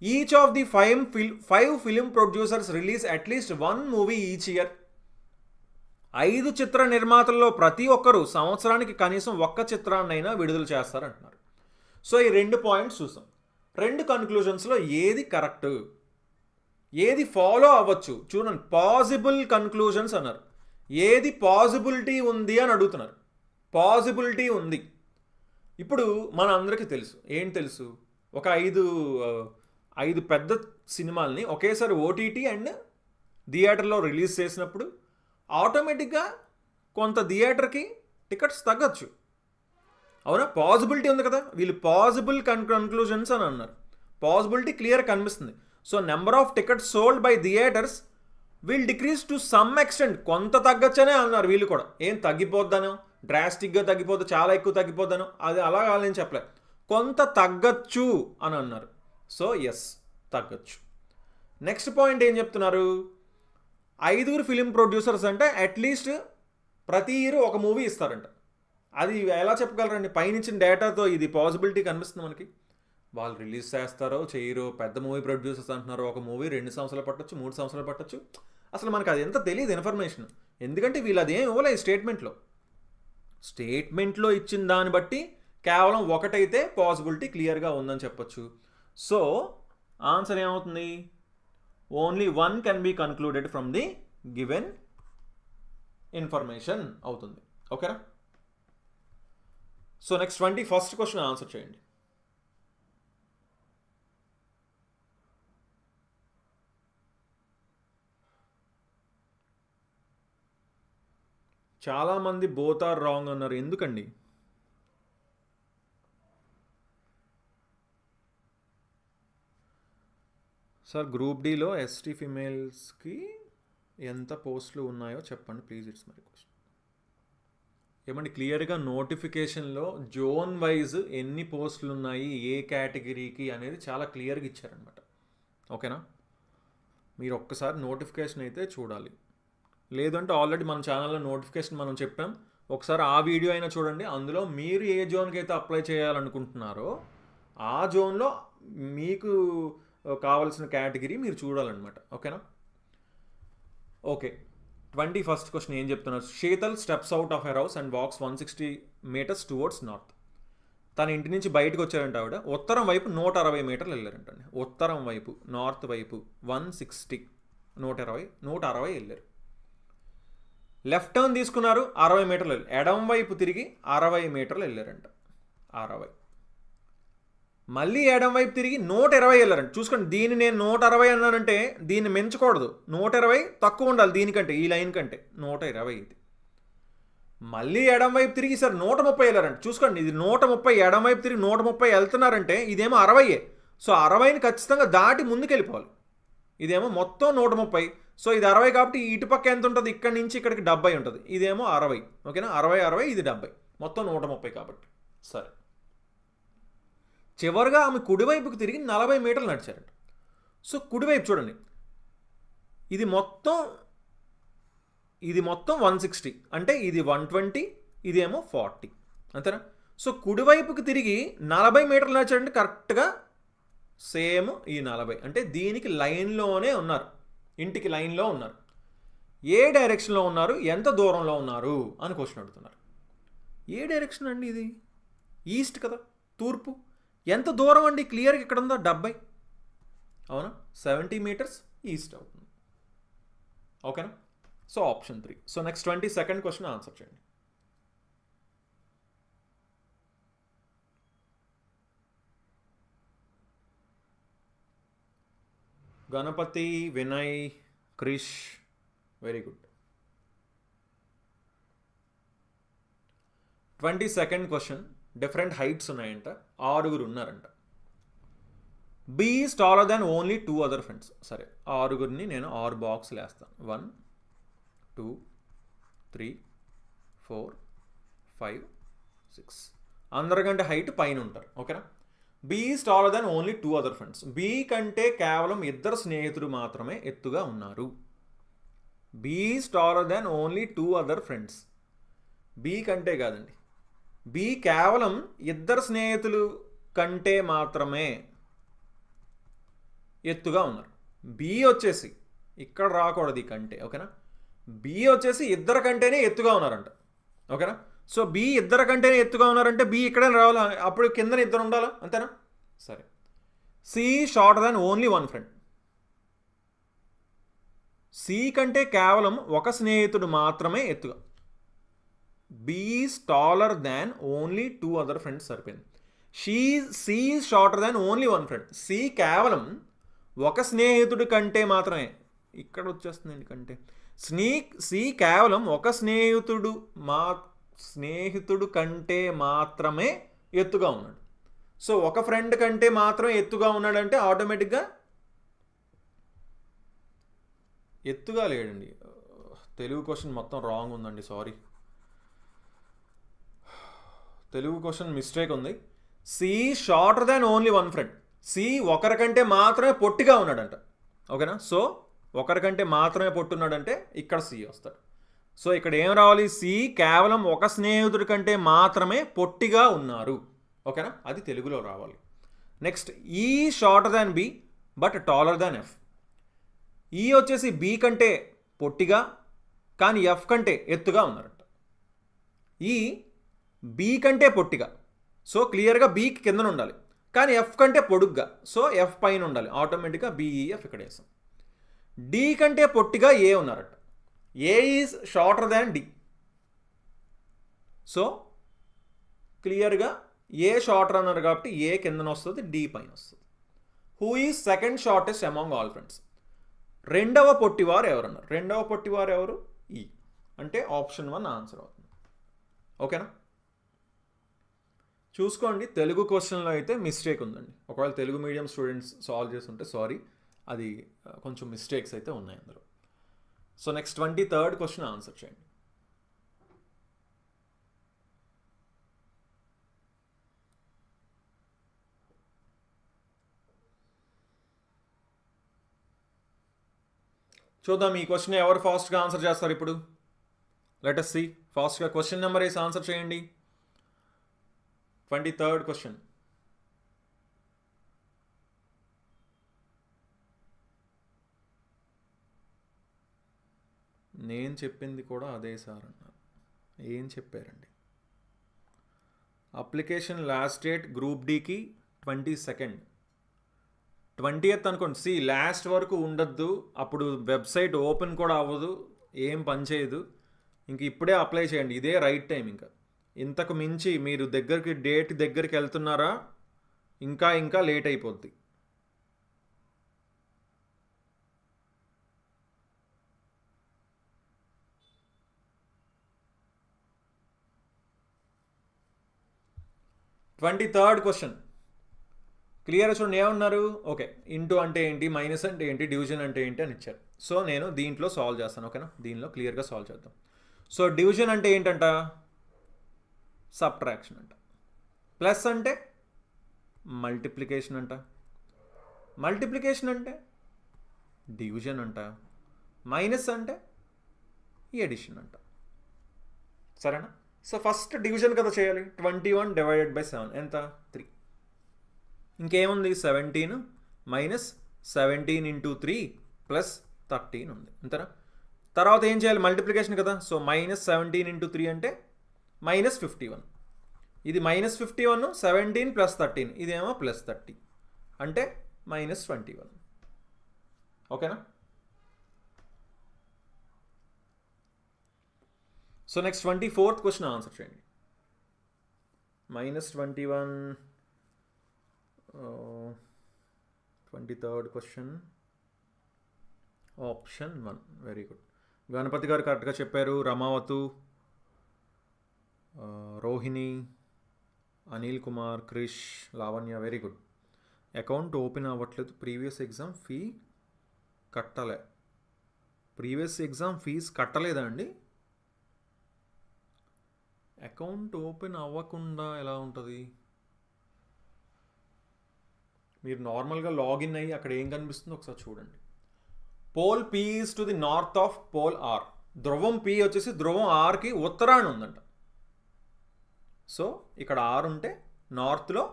each of the 5 film producers release at least 1 movie each year. 5 చిత్ర నిర్మాతల్లో ప్రతి ఒక్కరూ సంవత్సరానికి కనీసం ఒక్క చిత్రాన్నైనా విడుదల చేస్తారంటున్నారు. సో ఈ 2 పాయింట్స్ చూసాం. 2 కన్క్లూజన్స్లో ఏది కరెక్ట్, ఏది ఫాలో అవ్వచ్చు చూడండి. పాసిబుల్ కన్క్లూజన్స్ అన్నారు. ఏది పాసిబిలిటీ ఉంది అని అడుగుతున్నారు. పాసిబిలిటీ ఉంది. ఇప్పుడు మన అందరికీ తెలుసు, ఏంటి తెలుసు, ఒక 5 పెద్ద సినిమాల్ని ఒకేసారి ఓటీటీ అండ్ థియేటర్లో రిలీజ్ చేసినప్పుడు ఆటోమేటిక్గా కొంత థియేటర్కి టికెట్స్ తగ్గచ్చు. అవునా? పాసిబిలిటీ ఉంది కదా. వీళ్ళు పాసిబుల్ కన్క్లూజన్స్ అని అన్నారు. పాసిబిలిటీ క్లియర్ కనిపిస్తుంది. So number of tickets sold by theatres will decrease to some extent. కొంత తగ్గచ్చనే అన్నారు వీళ్ళు కూడా. ఏం తగ్గిపోద్దనో, డ్రాస్టిక్గా తగ్గిపోద్దు, చాలా ఎక్కువ తగ్గిపోద్దనో అది అలా కాదని చెప్పలే, కొంత తగ్గచ్చు అని అన్నారు. సో ఎస్, తగ్గచ్చు. నెక్స్ట్ పాయింట్ ఏం చెప్తున్నారు, 5 ఫిలిం ప్రొడ్యూసర్స్ అంటే అట్లీస్ట్ ప్రతి ఇయర్ ఒక మూవీ ఇస్తారంట. అది ఎలా చెప్పగలరండి? పైనుంచిన డేటాతో ఇది పాసిబిలిటీ కనిపిస్తుంది మనకి. వాళ్ళు రిలీజ్ చేస్తారో చేయరో, పెద్ద మూవీ ప్రొడ్యూసర్స్ అంటున్నారు ఒక మూవీ 2 సంవత్సరాలు పట్టచ్చు, 3 సంవత్సరాలు పట్టచ్చు. అసలు మనకు అది ఎంత తెలియదు ఇన్ఫర్మేషన్. ఎందుకంటే వీళ్ళు అదేం ఇవ్వలేదు స్టేట్మెంట్లో ఇచ్చిన దాన్ని బట్టి కేవలం ఒకటైతే పాసిబిలిటీ క్లియర్గా ఉందని చెప్పొచ్చు. సో ఆన్సర్ ఏమవుతుంది? Only 1 can be concluded from the given information అవుతుంది. ఓకేనా? So next 21st question answer చేయండి. చాలామంది బోత్ ఆర్ రాంగ్ అన్నారు. ఎందుకండి? సార్ గ్రూప్ డీలో ఎస్టీ ఫిమేల్స్కి ఎంత పోస్టులు ఉన్నాయో చెప్పండి ప్లీజ్. It's my question. ఏమండి క్లియర్గా నోటిఫికేషన్లో జోన్ వైజ్ ఎన్ని పోస్టులు ఉన్నాయి, ఏ కేటగిరీకి అనేది చాలా క్లియర్గా ఇచ్చారనమాట. ఓకేనా? మీరు ఒక్కసారి నోటిఫికేషన్ అయితే చూడాలి. లేదంటే ఆల్రెడీ మన ఛానల్లో నోటిఫికేషన్ మనం చెప్పాం, ఒకసారి ఆ వీడియో అయినా చూడండి. అందులో మీరు ఏ జోన్కి అయితే అప్లై చేయాలనుకుంటున్నారో ఆ జోన్లో మీకు కావాల్సిన కేటగిరీ మీరు చూడాలన్నమాట. ఓకేనా? ఓకే, 21st క్వశ్చన్ ఏం చెప్తున్నారు? Sheetal steps out of her house and walks 160 meters towards north. తన ఇంటి నుంచి బయటకు వచ్చారంట ఆవిడ. ఉత్తరం వైపు 160 మీటర్లు వెళ్ళారంటండి. ఉత్తరం వైపు, నార్త్ వైపు 160, 160 వెళ్ళారు. లెఫ్ట్ టర్న్ తీసుకున్నారు, 60 మీటర్లు వెళ్ళారు. ఎడం వైపు తిరిగి 60 మీటర్లు వెళ్ళారంట. 60. మళ్ళీ ఎడం వైపు తిరిగి 120 వెళ్ళారంట. చూసుకోండి, దీన్ని నేను 160 అన్నానంటే దీన్ని మించకూడదు. 120 తక్కువ ఉండాలి దీనికంటే, ఈ లైన్ కంటే. 120 ఇది. మళ్ళీ ఎడం వైపు తిరిగి సార్ 130 వెళ్ళారంట. చూసుకోండి, ఇది 130, ఎడం వైపు తిరిగి 130 వెళ్తున్నారంటే ఇదేమో 60. సో 60ని ఖచ్చితంగా దాటి ముందుకు వెళ్ళిపోవాలి. ఇదేమో మొత్తం 130. సో ఇది 60 కాబట్టి ఇటుపక్క ఎంత ఉంటుంది? ఇక్కడి నుంచి ఇక్కడికి 70 ఉంటుంది. ఇదేమో 60. ఓకేనా? 60, ఇది 70, మొత్తం 130 కాబట్టి. సరే, చివరిగా ఆమె కుడివైపుకి తిరిగి 40 మీటర్లు నడిచారంట. సో కుడివైపు చూడండి, ఇది మొత్తం 160 అంటే ఇది 120, ఇదేమో 40, అంతేనా? సో కుడివైపుకి తిరిగి 40 మీటర్లు నడిచారంటే కరెక్ట్గా సేమ్ ఈ 40 అంటే దీనికి లైన్లోనే ఉన్నారు, ఇంటికి లైన్లో ఉన్నారు. ఏ డైరెక్షన్లో ఉన్నారు, ఎంత దూరంలో ఉన్నారు అని క్వశ్చన్ అడుగుతున్నారు. ఏ డైరెక్షన్ అండి ఇది? ఈస్ట్ కదా, తూర్పు. ఎంత దూరం అండి? క్లియర్గా ఇక్కడ ఉందా 70, అవునా? 70 meters ఈస్ట్ అవుతుంది. ఓకేనా? So option 3. So next 22nd question answer చేయండి. Ganapathi, Vinay, Krish, very good. 22nd question, different heights ఉన్నాయంట, 6 ఉన్నారంట. B is taller than only 2 other friends. సరే, 6 నేను 6 బాక్స్లు వేస్తాను. 1 2 3 4 5 6. అందరికంటే హైట్ పైన ఉంటారు. ఓకేనా? B is taller than only 2 other friends. B కంటే కేవలం 2 స్నేహితులు మాత్రమే ఎత్తుగా ఉన్నారు. B is taller than only 2 other friends. B కంటే కాదండి, బి కేవలం 2 స్నేహితులు కంటే మాత్రమే ఎత్తుగా ఉన్నారు. బి వచ్చేసి ఇక్కడ రాకూడదు ఈ కంటే. ఓకేనా? బి వచ్చేసి ఇద్దరు కంటేనే ఎత్తుగా ఉన్నారంట. ఓకేనా? సో బి ఇద్దరు కంటేనే ఎత్తుగా ఉన్నారంటే బి ఇక్కడే రావాలా, అప్పుడు కింద ఇద్దరు ఉండాలా, అంతేనా? సరే. C shorter than only one friend. C కంటే కేవలం ఒక స్నేహితుడు మాత్రమే ఎత్తుగా. B is taller than only 2 other friends సరిపోయింది. C shorter than only one friend. C కేవలం ఒక స్నేహితుడి కంటే మాత్రమే, ఇక్కడ వచ్చేస్తుంది ఎందుకంటే సి కేవలం ఒక స్నేహితుడు కంటే మాత్రమే ఎత్తుగా ఉన్నాడు. సో ఒక ఫ్రెండ్ కంటే మాత్రమే ఎత్తుగా ఉన్నాడంటే ఆటోమేటిక్గా ఎత్తుగా లేడండి. తెలుగు క్వశ్చన్ మొత్తం రాంగ్ ఉందండి, సారీ. తెలుగు క్వశ్చన్ మిస్టేక్ ఉంది. C shorter than only one friend. C ఒకరికంటే మాత్రమే పొట్టిగా ఉన్నాడంట. ఓకేనా? సో ఒకరికంటే మాత్రమే పొట్టున్నాడంటే ఇక్కడ సి వస్తాడు. సో ఇక్కడ ఏం రావాలి? సి కేవలం ఒక స్నేహితుడి కంటే మాత్రమే పొట్టిగా ఉన్నారు. ఓకేనా? అది తెలుగులో రావాలి. Next, E shorter than B but taller than F. E వచ్చేసి బి కంటే పొట్టిగా కానీ ఎఫ్ కంటే ఎత్తుగా ఉన్నారంట. ఈ బి కంటే పొట్టిగా, సో క్లియర్గా బీకి కిందన ఉండాలి, కానీ ఎఫ్ కంటే పొడుగ్గా, సో ఎఫ్ పైన ఉండాలి. ఆటోమేటిక్గా బిఈఎఫ్ ఇక్కడ వేసాం. డి కంటే పొట్టిగా ఏ ఉన్నారట. A is shorter than D. So క్లియర్గా ఏ షార్టర్ అన్నారు కాబట్టి ఏ కిందన వస్తుంది, డి పైన వస్తుంది. Who is second shortest among all friends. రెండవ పొట్టివారు ఎవరన్నారు? రెండవ పొట్టివారు ఎవరు? ఈ. అంటే ఆప్షన్ 1 ఆన్సర్ అవుతుంది. ఓకేనా? చూసుకోండి, తెలుగు క్వశ్చన్లో అయితే మిస్టేక్ ఉందండి. ఒకవేళ తెలుగు మీడియం స్టూడెంట్స్ సాల్వ్ చేస్తుంటే సారీ, అది కొంచెం మిస్టేక్స్ అయితే ఉన్నాయి అందులో. So next 23rd question answer చేయండి. చూద్దాం ఈ క్వశ్చన్ ఎవరు ఫాస్ట్గా ఆన్సర్ చేస్తారు ఇప్పుడు. Let us see. ఫాస్ట్గా క్వశ్చన్ నెంబర్ వేసి ఆన్సర్ చేయండి. 23rd question. నేను చెప్పింది కూడా అదే సార్ అన్నారు. ఏం చెప్పారండి? అప్లికేషన్ లాస్ట్ డేట్ గ్రూప్ డికి 22nd. 20th అనుకోండి. సి లాస్ట్ వరకు ఉండద్దు, అప్పుడు వెబ్సైట్ ఓపెన్ కూడా అవ్వదు, ఏం పని చేయదు. ఇంక ఇప్పుడే అప్లై చేయండి, ఇదే రైట్ టైం. ఇంకా ఇంతకు మించి మీరు డేట్ దగ్గరికి వెళ్తున్నారా, ఇంకా లేట్ అయిపోద్ది. థర్డ్ క్వశ్చన్ క్లియర్ చూడండి. ఏమన్నారు? ఓకే, ఇంటూ అంటే ఏంటి, మైనస్ అంటే ఏంటి, డివిజన్ అంటే ఏంటి అని ఇచ్చారు. సో నేను దీంట్లో సాల్వ్ చేస్తాను. ఓకేనా? దీనిలో క్లియర్గా సాల్వ్ చేద్దాం. సో డివిజన్ అంటే ఏంటంట? సబ్ట్రాక్షన్ అంట. ప్లస్ అంటే మల్టిప్లికేషన్ అంట. మల్టిప్లికేషన్ అంటే డివిజన్ అంట. మైనస్ అంటే ఎడిషన్ అంట. సరేనా? సో ఫస్ట్ డివిజన్ కదా చేయాలి. 21 డివైడెడ్ బై 7 ఎంత? 3. ఇంకేముంది? 17 మైనస్ 17 ఇంటూ 3 ప్లస్ 13 ఉంది, అంతేనా? తర్వాత ఏం చేయాలి? మల్టిప్లికేషన్ కదా. సో మైనస్ 17 ఇంటూ 3 అంటే మైనస్ 51. ఇది మైనస్ 51, 17 ప్లస్ 13, ఇదేమో ప్లస్ 30 అంటే మైనస్ 21. ఓకేనా? So next 24th question answer చేయండి. -21 23rd question option 1. Very good. Ganapathi garu కరెక్ట్గా చెప్పారు. Ramavathu, Rohini, Anil Kumar, Krish, Lavanya, very good. Account open అవ్వట్లేదు. ప్రీవియస్ ఎగ్జామ్ ఫీజు కట్టలేదా అండి? అకౌంట్ ఓపెన్ అవ్వకుండా ఎలా ఉంటుంది? మీరు నార్మల్గా లాగిన్ అయ్యి అక్కడ ఏం కనిపిస్తుందో ఒకసారి చూడండి. Pole P is to the north of pole R. ధ్రువం పి వచ్చేసి ధ్రువం ఆర్కి ఉత్తరాన ఉందంట. సో ఇక్కడ ఆర్ ఉంటే నార్త్లో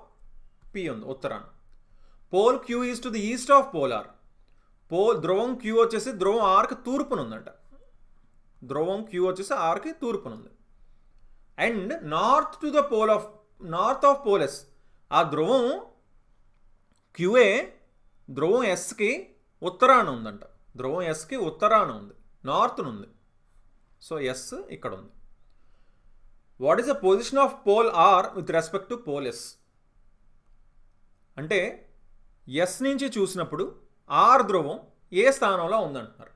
పి ఉంది, ఉత్తరాన. Pole Q is to the east of pole R. ధ్రువం క్యూ వచ్చేసి ధ్రువం ఆర్కి తూర్పున ఉందంట. ధ్రువం క్యూ వచ్చేసి ఆర్కి తూర్పున ఉంది. And north of pole S, ఆ ధ్రువం క్యూఏ ధ్రువం ఎస్కి ఉత్తరాన ఉందంట. ధ్రువం ఎస్కి ఉత్తరాన ఉంది, నార్త్ను ఉంది. సో ఎస్ ఇక్కడ ఉంది. What is the position of pole R with respect to pole S? అంటే ఎస్ నుంచి చూసినప్పుడు ఆర్ ధ్రువం ఏ స్థానంలో ఉందంటున్నారు.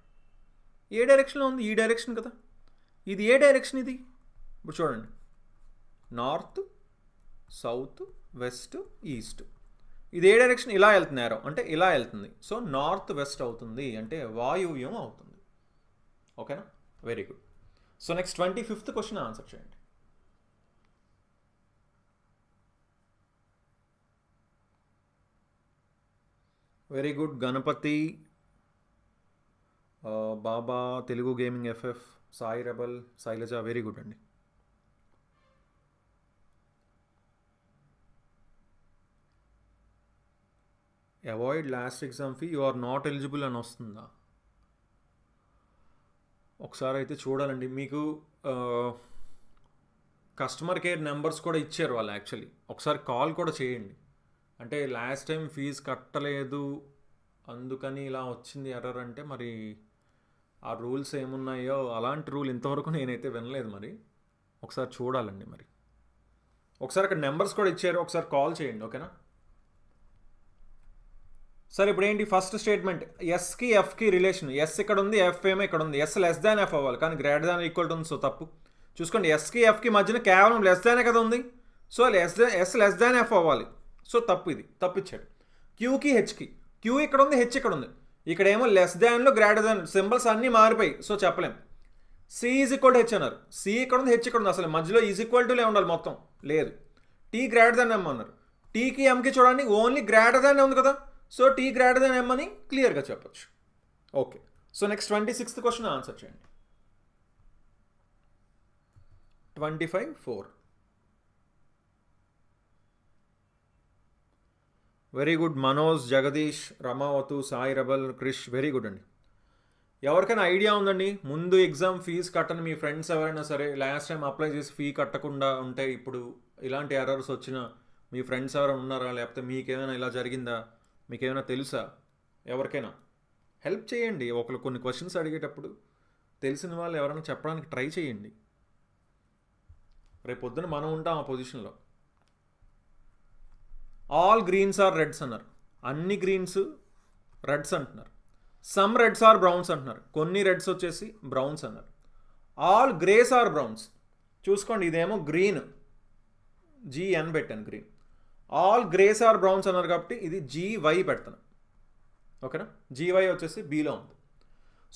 ఏ డైరెక్షన్లో ఉంది? ఈ డైరెక్షన్ కదా. ఇది ఏ డైరెక్షన్ ఇది? ఇప్పుడు చూడండి, నార్త్, సౌత్, వెస్ట్, ఈస్ట్. ఇది ఏ డైరెక్షన్? ఇలా వెళ్తుంది ఏరో, అంటే ఇలా వెళ్తుంది. సో నార్త్ వెస్ట్ అవుతుంది, అంటే వాయువ్యం అవుతుంది. ఓకేనా? Very good. So next 25th question answer చేయండి. Very good. Ganapathi, Baba, Telugu gaming FF, Sai rebel, Sailaja, very good అండి. Avoid last exam fee, you are not eligible అని వస్తుందా? ఒకసారి అయితే చూడాలండి. మీకు కస్టమర్ కేర్ నెంబర్స్ కూడా ఇచ్చారు వాళ్ళు యాక్చువల్లీ. ఒకసారి కాల్ కూడా చేయండి. అంటే లాస్ట్ టైం ఫీజు కట్టలేదు అందుకని ఇలా వచ్చింది ఎర్రర్ అంటే, మరి ఆ రూల్స్ ఏమున్నాయో అలాంటి రూల్ ఇంతవరకు నేనైతే వినలేదు. మరి ఒకసారి చూడాలండి. మరి ఒకసారి అక్కడ నెంబర్స్ కూడా ఇచ్చారు, ఒకసారి కాల్ చేయండి. ఓకేనా? సరే, ఇప్పుడు ఏంటి ఫస్ట్ స్టేట్మెంట్? ఎస్కి ఎఫ్కి రిలేషన్. ఎస్ ఇక్కడ ఉంది, ఎఫ్ ఏమో ఇక్కడ ఉంది. ఎస్ లెస్ దాన్ ఎఫ్ అవ్వాలి, కానీ గ్రేటర్ దాన్ ఈక్వల్ టు ఉంది. సో తప్పు. చూసుకోండి, ఎస్కి ఎఫ్కి మధ్యన కేవలం లెస్ దానే కదా ఉంది. So S less than F అవ్వాలి. సో తప్పు, ఇది తప్పిచ్చాడు. క్యూకి హెచ్కి, క్యూ ఇక్కడ ఉంది, హెచ్ ఇక్కడ ఉంది. ఇక్కడేమో లెస్ దాన్లో గ్రేటర్ దాన్ సింబల్స్ అన్నీ మారిపోయి. సో చెప్పలేం. C is equal to H అన్నారు. సి ఇక్కడ ఉంది, హెచ్ ఇక్కడ ఉంది. అసలు మధ్యలో ఈజ్ ఈక్వల్ టులే ఉండాలి మొత్తం, లేదు. టీ గ్రేటర్ దాన్ ఎమ్ అన్నారు. టీకి ఎంకి చూడండి ఓన్లీ గ్రేటర్ దాన్ ఉంది కదా. So T greater than M అని క్లియర్గా చెప్పచ్చు. Okay. So next 26th question answer చేయండి. 25/4. Very good. Manoj, Jagadish, Ramavathu, Sai rebel, Krish, very good అండి. ఎవరికైనా ఐడియా ఉందండి? ముందు ఎగ్జామ్ ఫీజు కట్టని మీ ఫ్రెండ్స్ ఎవరైనా సరే లాస్ట్ టైం అప్లై చేసి ఫీ కట్టకుండా ఉంటే ఇప్పుడు ఇలాంటి ఎర్రర్స్ వచ్చిన మీ ఫ్రెండ్స్ ఎవరైనా ఉన్నారా? లేకపోతే మీకేమైనా ఇలా జరిగిందా? మీకేమైనా తెలుసా? ఎవరికైనా హెల్ప్ చేయండి. ఒకరు కొన్ని క్వశ్చన్స్ అడిగేటప్పుడు తెలిసిన వాళ్ళు ఎవరైనా చెప్పడానికి ట్రై చేయండి. రేపు పొద్దున మనం ఉంటాం ఆ పొజిషన్లో. ఆల్ గ్రీన్స్ ఆర్ రెడ్స్ అన్నారు. అన్ని గ్రీన్స్ రెడ్స్ అంటున్నారు. సమ్ రెడ్స్ ఆర్ బ్రౌన్స్ అంటున్నారు. కొన్ని రెడ్స్ వచ్చేసి బ్రౌన్స్ అన్నారు. All greys are browns. చూసుకోండి, ఇదేమో గ్రీన్, జిఎన్ పెట్టాను green. All greys are browns అన్నారు కాబట్టి ఇది జీవై పెడతాను. ఓకేనా? జీవై వచ్చేసి బీలో ఉంది.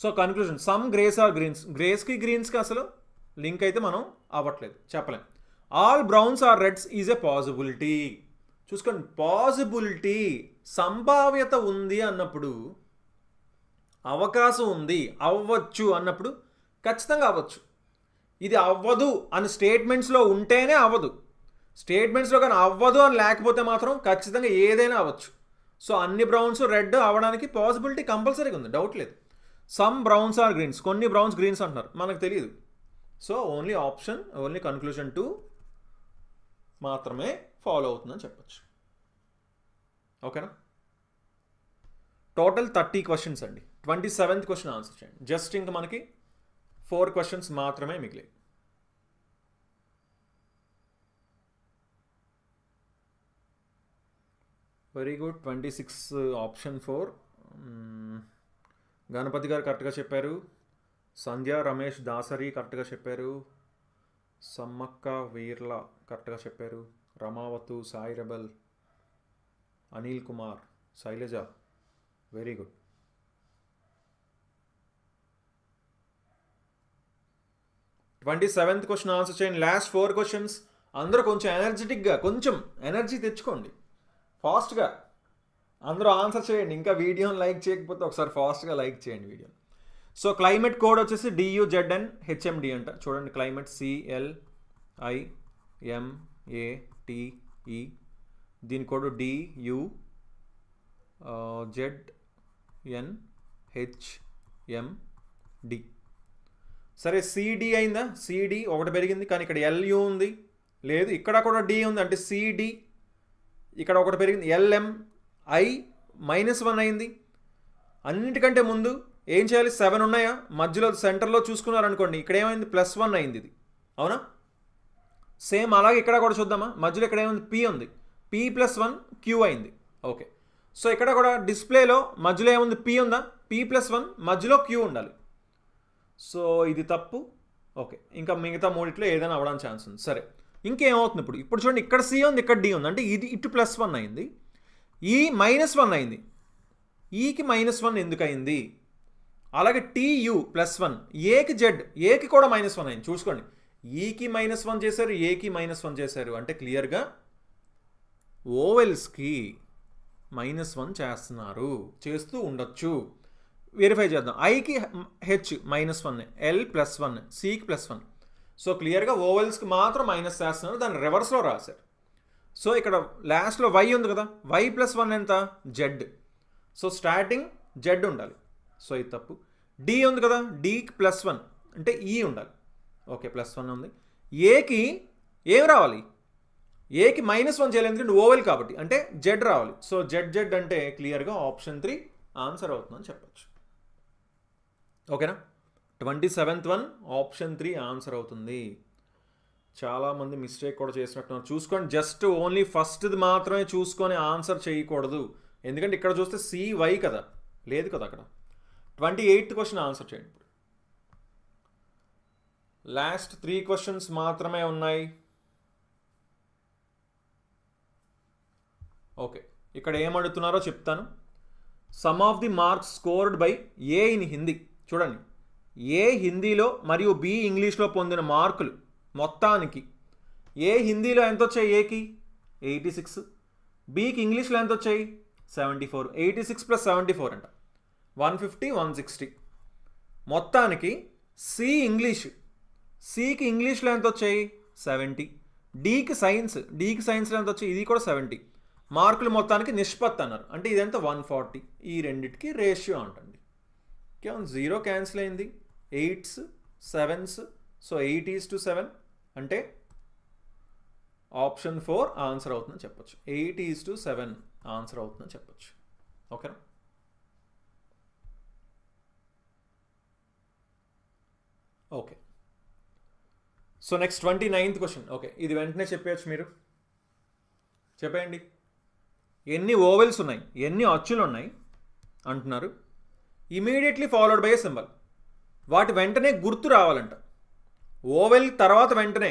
So conclusion, some greys are greens. గ్రేస్కి గ్రీన్స్కి అసలు లింక్ అయితే మనం అవ్వట్లేదు, చెప్పలేం. All browns are reds is a possibility. చూసుకోండి, పాసిబిలిటీ, సంభావ్యత ఉంది అన్నప్పుడు, అవకాశం ఉంది, అవ్వచ్చు అన్నప్పుడు ఖచ్చితంగా అవ్వచ్చు. ఇది అవ్వదు అని స్టేట్మెంట్స్లో ఉంటేనే అవ్వదు. స్టేట్మెంట్స్లో కానీ అవ్వదు అని లేకపోతే మాత్రం ఖచ్చితంగా ఏదైనా అవ్వచ్చు. సో అన్ని బ్రౌన్స్ రెడ్ అవ్వడానికి పాసిబిలిటీ కంపల్సరీగా ఉంది, డౌట్ లేదు. సమ్ బ్రౌన్స్ ఆర్ గ్రీన్స్, కొన్ని బ్రౌన్స్ గ్రీన్స్ అంటున్నారు, మనకు తెలియదు. So only option, only conclusion 2 మాత్రమే ఫాలో అవుతుందని చెప్పచ్చు. ఓకేనా? టోటల్ 30 క్వశ్చన్స్ అండి. 27th క్వశ్చన్ ఆన్సర్ చేయండి. జస్ట్ ఇంకా మనకి 4 క్వశ్చన్స్ మాత్రమే మిగిలాయి. Very good. 26 option 4. Ganapati garu కరెక్ట్గా చెప్పారు. సంధ్య, రమేష్, దాసరి కరెక్ట్గా చెప్పారు. సమ్మక్క, వీర్ల కరెక్ట్గా చెప్పారు. Ramavathu, Sai rebel, Anil Kumar, Sailaja, very good. Twenty 27th question answer చేయండి. Last 4 questions. అందరూ కొంచెం ఎనర్జెటిక్గా, కొంచెం ఎనర్జీ తెచ్చుకోండి, ఫాస్ట్గా అందరూ ఆన్సర్ చేయండి. ఇంకా వీడియోని లైక్ చేయకపోతే ఒకసారి ఫాస్ట్గా లైక్ చేయండి వీడియో. సో క్లైమేట్ కోడ్ వచ్చేసి DUZNHMD అంట. చూడండి, క్లైమేట్ CLIMATE, దీని కోడ్ DUZNHMD. సరే సిడి అయిందా? సిడి ఒకటి పెరిగింది, కానీ ఇక్కడ ఎల్యూ ఉంది, లేదు. ఇక్కడ కూడా డి ఉంది, అంటే సిడి. ఇక్కడ ఒకటి పెరిగింది, ఎల్ఎం. ఐ -1 అయింది. అన్నిటికంటే ముందు ఏం చేయాలి? 7 ఉన్నాయా? మధ్యలో సెంటర్లో చూసుకున్నారనుకోండి, ఇక్కడ ఏమైంది? +1 అయింది ఇది, అవునా? సేమ్ అలాగే ఇక్కడ కూడా చూద్దామా? మధ్యలో ఇక్కడ ఏమైంది? పి ఉంది, P+1 క్యూ అయింది. ఓకే, సో ఇక్కడ కూడా డిస్ప్లేలో మధ్యలో ఏముంది? పి ఉందా? P+1 మధ్యలో క్యూ ఉండాలి. సో ఇది తప్పు. ఓకే, ఇంకా మిగతా మూడిట్లో ఏదైనా అవ్వడానికి ఛాన్స్ ఉంది. సరే, ఇంకేమవుతుంది ఇప్పుడు చూడండి, ఇక్కడ సి ఉంది, ఇక్కడ డి ఉంది, అంటే ఇది ఇటు +1 అయింది, ఈ -1 అయింది. ఈకి -1 ఎందుకు అయింది? అలాగే TU +1, ఏకి జెడ్, ఏకి కూడా -1 అయింది. చూసుకోండి, ఈకి -1 చేశారు, ఏకి -1 చేశారు, అంటే క్లియర్గా ఓవెల్స్కి -1 చేస్తున్నారు, చేస్తూ ఉండొచ్చు. వెరిఫై చేద్దాం. ఐకి హెచ్ -1, ఎల్ +1, సికి +1. సో క్లియర్గా ఓవెల్స్కి మాత్రం మైనస్ చేస్తున్నారు, దాన్ని రివర్స్లో రాశారు. సో ఇక్కడ లాస్ట్లో వై ఉంది కదా, y+1 ఎంత? జెడ్. సో స్టార్టింగ్ జెడ్ ఉండాలి, సో ఇది తప్పు. డి ఉంది కదా, డీకి +1 అంటే ఈ ఉండాలి. ఓకే, +1 ఉంది. ఏకి ఏం రావాలి? ఏకి -1 చేయాలి, ఎందుకంటే ఓవెల్ కాబట్టి, అంటే జెడ్ రావాలి. సో జెడ్ అంటే క్లియర్గా ఆప్షన్ 3 ఆన్సర్ అవుతుందని చెప్పచ్చు. ఓకేనా? 27th వన్ ఆప్షన్ 3 ఆన్సర్ అవుతుంది. చాలామంది మిస్టేక్ కూడా చేసినట్టున్నారు. చూసుకోండి, జస్ట్ ఓన్లీ ఫస్ట్ది మాత్రమే చూసుకొని ఆన్సర్ చేయకూడదు, ఎందుకంటే ఇక్కడ చూస్తే CY కదా, లేదు కదా అక్కడ. 28th క్వశ్చన్ ఆన్సర్ చేయండి. ఇప్పుడు లాస్ట్ 3 క్వశ్చన్స్ మాత్రమే ఉన్నాయి. ఓకే, ఇక్కడ ఏమడుగుతున్నారో చెప్తాను. Some of the marks scored by A in Hindi. చూడండి, ఏ హిందీలో మరియు బి ఇంగ్లీష్లో పొందిన మార్కులు మొత్తానికి ఏ హిందీలో ఎంత వచ్చాయి? ఏకి 86, బికి ఇంగ్లీష్లో ఎంత వచ్చాయి? 74. 86 + 74 అంట 150, 160. మొత్తానికి సి ఇంగ్లీష్, సికి ఇంగ్లీష్లో ఎంత వచ్చాయి? 70. డికి సైన్స్లో ఎంత వచ్చాయి? ఇది కూడా 70. మార్కులు మొత్తానికి నిష్పత్తి అన్నారు, అంటే ఇదంతా 140. ఈ రెండింటికి రేషియో అంటండి. కేవలం 0 క్యాన్సిల్ అయింది, 8s 7s, సో 8:7 అంటే ఆప్షన్ 4 ఆన్సర్ అవుతుందని చెప్పొచ్చు. 8:7 ఆన్సర్ అవుతుందని చెప్పొచ్చు. ఓకేనా? Okay, so next 29th question. Okay, ఇది వెంటనే చెప్పేయచ్చు, మీరు చెప్పేయండి. ఎన్ని ఓవెల్స్ ఉన్నాయి, ఎన్ని అచ్చులు ఉన్నాయి అంటున్నారు. Immediately followed by a symbol. వాటి వెంటనే గుర్తు రావాలంట. ఓవెల్ తర్వాత వెంటనే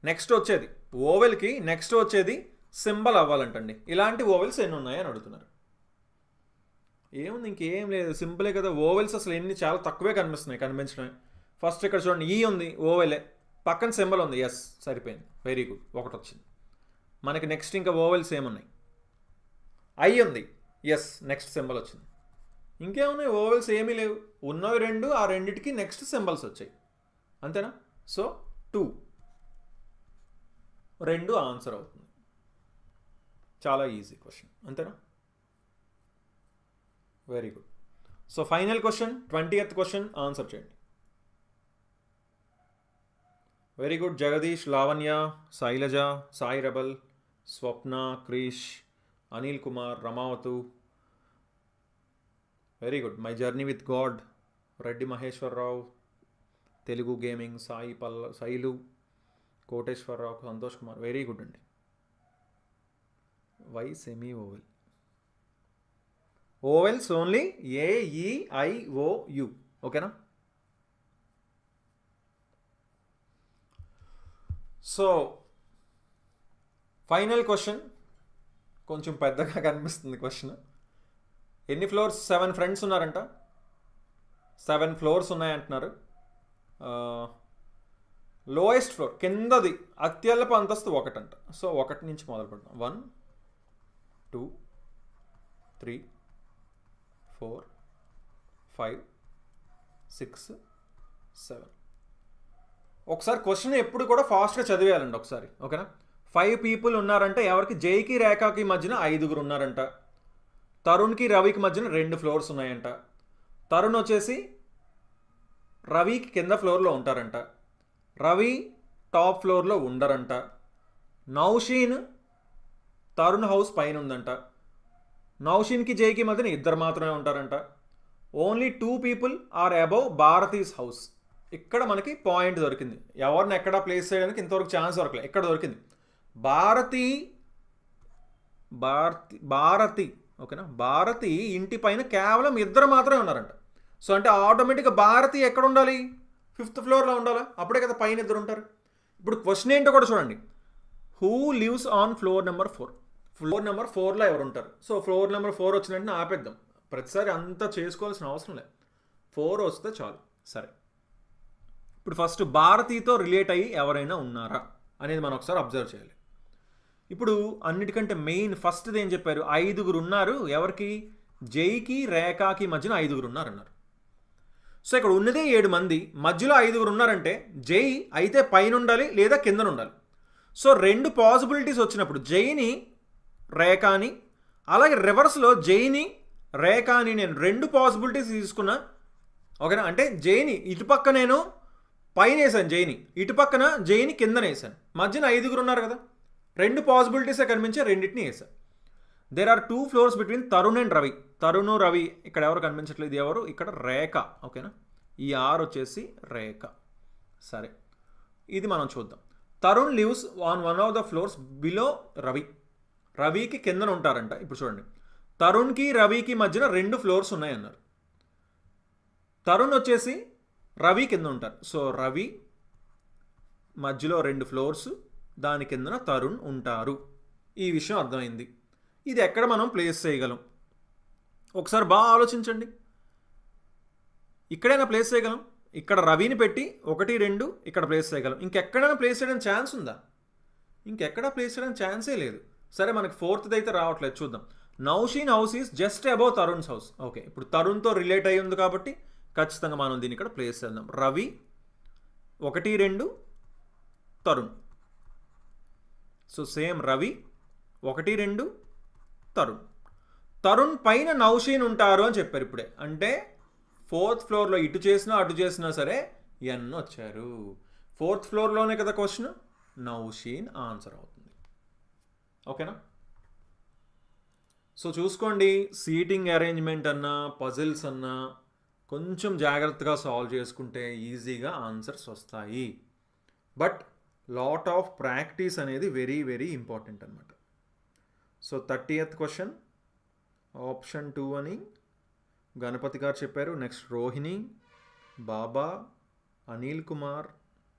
నెక్స్ట్ వచ్చేది, ఓవెల్కి నెక్స్ట్ వచ్చేది సింబల్ అవ్వాలంటండి. ఇలాంటి ఓవెల్స్ ఎన్ని ఉన్నాయి అని అడుగుతున్నారు. ఏముంది, ఇంకేం లేదు, సింపులే కదా. ఓవెల్స్ అసలు ఎన్ని చాలా తక్కువే కనిపించడమే. ఫస్ట్ ఇక్కడ చూడండి, ఈ ఉంది, ఓవెలే, పక్కన సింబల్ ఉంది, ఎస్, సరిపోయింది, వెరీ గుడ్, ఒకటి వచ్చింది. మనకి నెక్స్ట్ ఇంకా ఓవెల్స్ ఏమున్నాయి? ఐ ఉంది, ఎస్, నెక్స్ట్ సింబల్ వచ్చింది. ఇంకేమున్నాయి? ఓవెల్స్ ఏమీ లేవు, ఉన్నవి 2, ఆ రెండిటికి నెక్స్ట్ సింబల్స్ వచ్చాయి, అంతేనా? సో 2 ఆన్సర్ అవుతుంది. చాలా ఈజీ క్వశ్చన్, అంతేనా? Very good. So final question, 20th question answer చేయండి. Very good. Jagadish, Lavanya, Sailaja, Sai rebel, Swapna, Krish, Anil Kumar, Ramavathu. Very good. My journey with god, Reddy Maheswararao, Telugu gaming, Sailu, Koteswararao, Santosh Kumar. Very good అండి. Why semi vowel? Vowels only AEIOU, ఓకేనా? So final question, కొంచెం పెద్దగా కనిపిస్తుంది question. ఎన్ని floors? 7 friends ఉన్నారంట, 7 floors ఉన్నాయంటున్నారు. Lowest floor, కిందది అత్యల్ప అంతస్తు 1 అంట. సో 1 నుంచి మొదలు పెడతాం. 1 2 3 4 5 6 7. ఒకసారి క్వశ్చన్ ఎప్పుడు కూడా ఫాస్ట్గా చదివేయాలండి ఒకసారి, ఓకేనా? 5 పీపుల్ ఉన్నారంటే ఎవరికి? జైకి రేఖకి మధ్యన 5 ఉన్నారంట. తరుణ్కి రవికి మధ్యన 2 ఫ్లోర్స్ ఉన్నాయంట. తరుణ్ వచ్చేసి రవికి కింద ఫ్లోర్లో ఉంటారంట, రవి టాప్ ఫ్లోర్లో ఉండరంట, నౌషీన్ తరుణ్ హౌస్ పైన ఉందంట, నౌషీన్కి జైకి మధ్యన ఇద్దరు మాత్రమే ఉంటారంట, only 2 people are above Bharati's house. ఇక్కడ మనకి పాయింట్ దొరికింది. ఎవరిని ఎక్కడ ప్లేస్ చేయడానికి ఇంతవరకు ఛాన్స్ దొరకలేదు, ఎక్కడ దొరికింది. భారతి ఓకేనా, భారతి ఇంటి పైన కేవలం ఇద్దరు మాత్రమే ఉన్నారంట. సో అంటే ఆటోమేటిక్గా భారతి ఎక్కడ ఉండాలి, 5th floorలో ఉండాలా, అప్పుడే కదా పైన ఇద్దరు ఉంటారు. ఇప్పుడు క్వశ్చన్ ఏంటో కూడా చూడండి. Who lives on floor number 4? Floor number 4లో ఎవరు ఉంటారు? సో ఫ్లోర్ నెంబర్ 4 వచ్చినట్టు ఆపేద్దాం, ప్రతిసారి అంతా చేసుకోవాల్సిన అవసరం లేదు, 4 వస్తే చాలు. సరే, ఇప్పుడు ఫస్ట్ భారతితో రిలేట్ అయ్యి ఎవరైనా ఉన్నారా అనేది మనం ఒకసారి అబ్జర్వ్ చేయాలి. ఇప్పుడు అన్నిటికంటే మెయిన్ ఫస్ట్ది ఏం చెప్పారు, 5 ఉన్నారు. ఎవరికి? జైకి రేఖకి మధ్యన 5 ఉన్నారన్నారు. సో ఇక్కడ ఉన్నదే 7 మంది, మధ్యలో 5 ఉన్నారంటే జై అయితే పైన ఉండాలి లేదా కిందన ఉండాలి. సో 2 పాసిబిలిటీస్ వచ్చినప్పుడు జైని రేఖని, అలాగే రివర్స్లో జైని రేఖని నేను 2 పాసిబిలిటీస్ తీసుకున్నా. ఓకేనా, అంటే జైని ఇటుపక్క నేను పైన వేసాను, జైని ఇటుపక్కన జైని కిందన వేసాను, మధ్యన 5 ఉన్నారు కదా, 2 పాసిబిలిటీసే కనిపించే రెండింటిని వేసాను. There are 2 floors between Tarun and Ravi. Tarun Ravi ఇక్కడ ఎవరు కనిపించట్లేదు, ఎవరు? ఇక్కడ రేఖ. ఓకేనా, ఈ ఆర్ వచ్చేసి రేఖ. సరే, ఇది మనం చూద్దాం. Tarun lives on one of the floors below Ravi. రవికి కిందన ఉంటారంట. ఇప్పుడు చూడండి, తరుణ్కి రవికి మధ్యన 2 floors ఉన్నాయన్నారు. తరుణ్ వచ్చేసి రవి కింద ఉంటారు. సో రవి మధ్యలో 2 floors, దాని కిందన తరుణ్ ఉంటారు. ఈ విషయం అర్థమైంది. ఇది ఎక్కడ మనం ప్లేస్ చేయగలం ఒకసారి బాగా ఆలోచించండి. ఇక్కడైనా ప్లేస్ చేయగలం, ఇక్కడ రవిని పెట్టి 1, 2 ఇక్కడ ప్లేస్ చేయగలం. ఇంకెక్కడైనా ప్లేస్ చేయడానికి ఛాన్స్ ఉందా? ఇంకెక్కడా ప్లేస్ చేయడానికి ఛాన్సే లేదు. సరే, మనకి 4th అయితే రావట్లేదు, చూద్దాం. Nausheen house is just above Tarun's house. Okay, ఇప్పుడు తరుణ్తో రిలేట్ అయ్యి ఉంది కాబట్టి ఖచ్చితంగా మనం దీన్ని ఇక్కడ ప్లేస్ చేద్దాం. రవి 1, 2 తరుణ్. So same Ravi 1, 2 Tarun. తరుణ్ పైన నౌషీన్ ఉంటారు అని చెప్పారు ఇప్పుడే. అంటే 4th floorలో ఇటు చేసినా అటు చేసినా సరే ఎన్ వచ్చారు. 4th floorలోనే కదా క్వశ్చన్, నౌషీన్ ఆన్సర్ అవుతుంది. ఓకేనా? సో చూసుకోండి, సీటింగ్ అరేంజ్మెంట్ అన్నా పజిల్స్ అన్నా కొంచెం జాగ్రత్తగా సాల్వ్ చేసుకుంటే ఈజీగా ఆన్సర్స్ వస్తాయి. బట్ లాట్ ఆఫ్ ప్రాక్టీస్ అనేది వెరీ వెరీ ఇంపార్టెంట్ అనమాట. సో 30th క్వశ్చన్ ఆప్షన్ 2 అని గణపతి గారు చెప్పారు. నెక్స్ట్ రోహిణి, బాబా, అనిల్ కుమార్,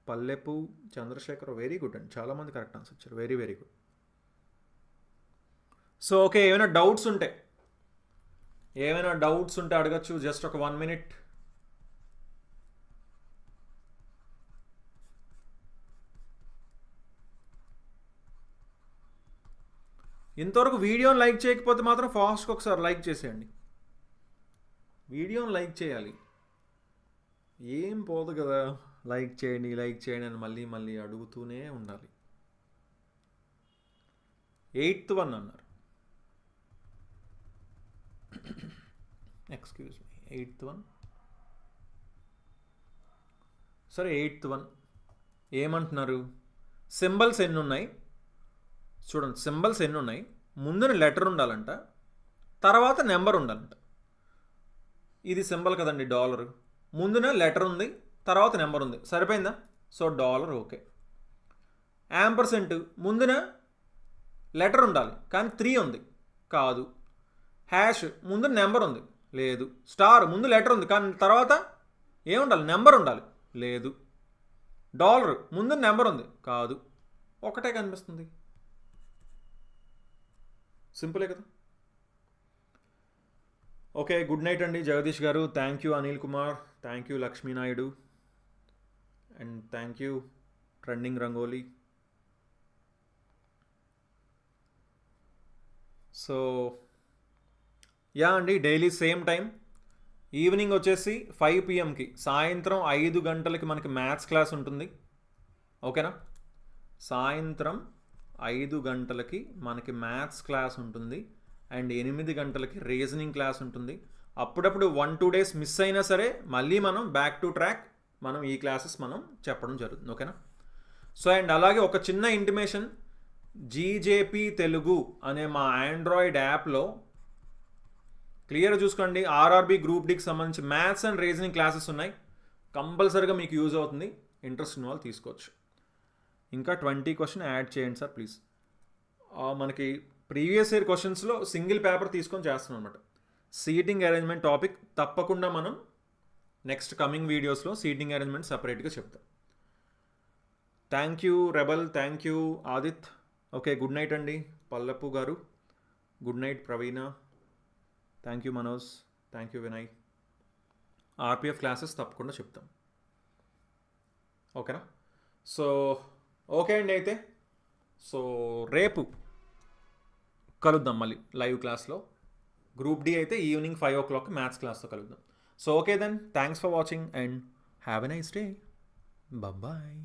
పల్లెపు, చంద్రశేఖర్. వెరీ గుడ్ అండి, చాలామంది కరెక్ట్ ఆన్సర్ ఇచ్చారు. Very very good. So okay, ఏమైనా డౌట్స్ ఉంటే అడగచ్చు. జస్ట్ ఒక 1 minute. ఇంతవరకు వీడియోని లైక్ చేయకపోతే మాత్రం ఫాస్ట్గా ఒకసారి లైక్ చేసేయండి. వీడియోని లైక్ చేయాలి, ఏం పోదు కదా. లైక్ చేయండి అని మళ్ళీ మళ్ళీ అడుగుతూనే ఉండాలి. 8th one అన్నారు. Excuse me, 8th one. సరే, 8th one ఏమంటున్నారు? సింబల్స్ ఎన్ని ఉన్నాయి చూడండి. సింబల్స్ ఎన్ని ఉన్నాయి? ముందున లెటర్ ఉండాలంట, తర్వాత నెంబర్ ఉండాలంట. ఇది సింబల్ కదండి, $. ముందున లెటర్ ఉంది, తర్వాత నెంబర్ ఉంది. సరిపోయిందా? సో $. ఓకే. యాంపర్సెంట్ ముందున లెటర్ ఉండాలి కానీ 3 ఉంది, కాదు. హ్యాష్ ముందు నెంబర్ ఉంది, లేదు. స్టార్ ముందు లెటర్ ఉంది కానీ తర్వాత ఏముండాలి? నెంబర్ ఉండాలి, లేదు. $, ముందు నెంబర్ ఉంది, కాదు. ఒకటే కనిపిస్తుంది. సింపులే కదా. ఓకే, గుడ్ నైట్ అండి జగదీష్ గారు. Thank you Anil Kumar, thank you Lakshmi Naidu, and thank you trending rangoli. So yeah అండి, డైలీ సేమ్ టైం. ఈవినింగ్ వచ్చేసి 5 PM సాయంత్రం 5 గంటలకి మనకి మ్యాథ్స్ క్లాస్ ఉంటుంది. ఓకేనా? సాయంత్రం 5 గంటలకి మనకి మ్యాథ్స్ క్లాస్ ఉంటుంది అండ్ 8 గంటలకి రీజనింగ్ క్లాస్ ఉంటుంది. అప్పుడప్పుడు 1-2 days మిస్ అయినా సరే మళ్ళీ మనం బ్యాక్ టు ట్రాక్ మనం ఈ క్లాసెస్ మనం చెప్పడం జరుగుతుంది. ఓకేనా? సో అండ్ అలాగే ఒక చిన్న ఇంటిమేషన్, జీజేపీ తెలుగు అనే మా ఆండ్రాయిడ్ యాప్లో క్లియర్గా చూసుకోండి, ఆర్ఆర్బీ గ్రూప్ డికి సంబంధించి మ్యాథ్స్ అండ్ రీజనింగ్ క్లాసెస్ ఉన్నాయి. కంపల్సరీగా మీకు యూజ్ అవుతుంది, ఇంట్రెస్ట్ ఉన్న వాళ్ళు తీసుకోవచ్చు. ఇంకా 20 క్వశ్చన్ యాడ్ చేయండి సార్ ప్లీజ్. మనకి ప్రీవియస్ ఇయర్ క్వశ్చన్స్లో సింగిల్ పేపర్ తీసుకొని చేస్తున్నాం అనమాట. సీటింగ్ అరేంజ్మెంట్ టాపిక్ తప్పకుండా మనం నెక్స్ట్ కమింగ్ వీడియోస్లో సీటింగ్ అరేంజ్మెంట్ సపరేట్గా చెప్తాం. Thank you rebel, thank you Aadit. Okay, good night అండి పల్లపు గారు, good night Praveena, thank you Manoj, thank you Vinay. RPF classes తప్పకుండా చెప్తాం. ఓకేనా? సో ఓకే అండి, అయితే సో రేపు కలుద్దాం మళ్ళీ లైవ్ క్లాస్లో. గ్రూప్ డి అయితే ఈవినింగ్ 5 o'clock మ్యాథ్స్ క్లాస్తో కలుద్దాం. So okay then, thanks for watching and have a nice day. Bye.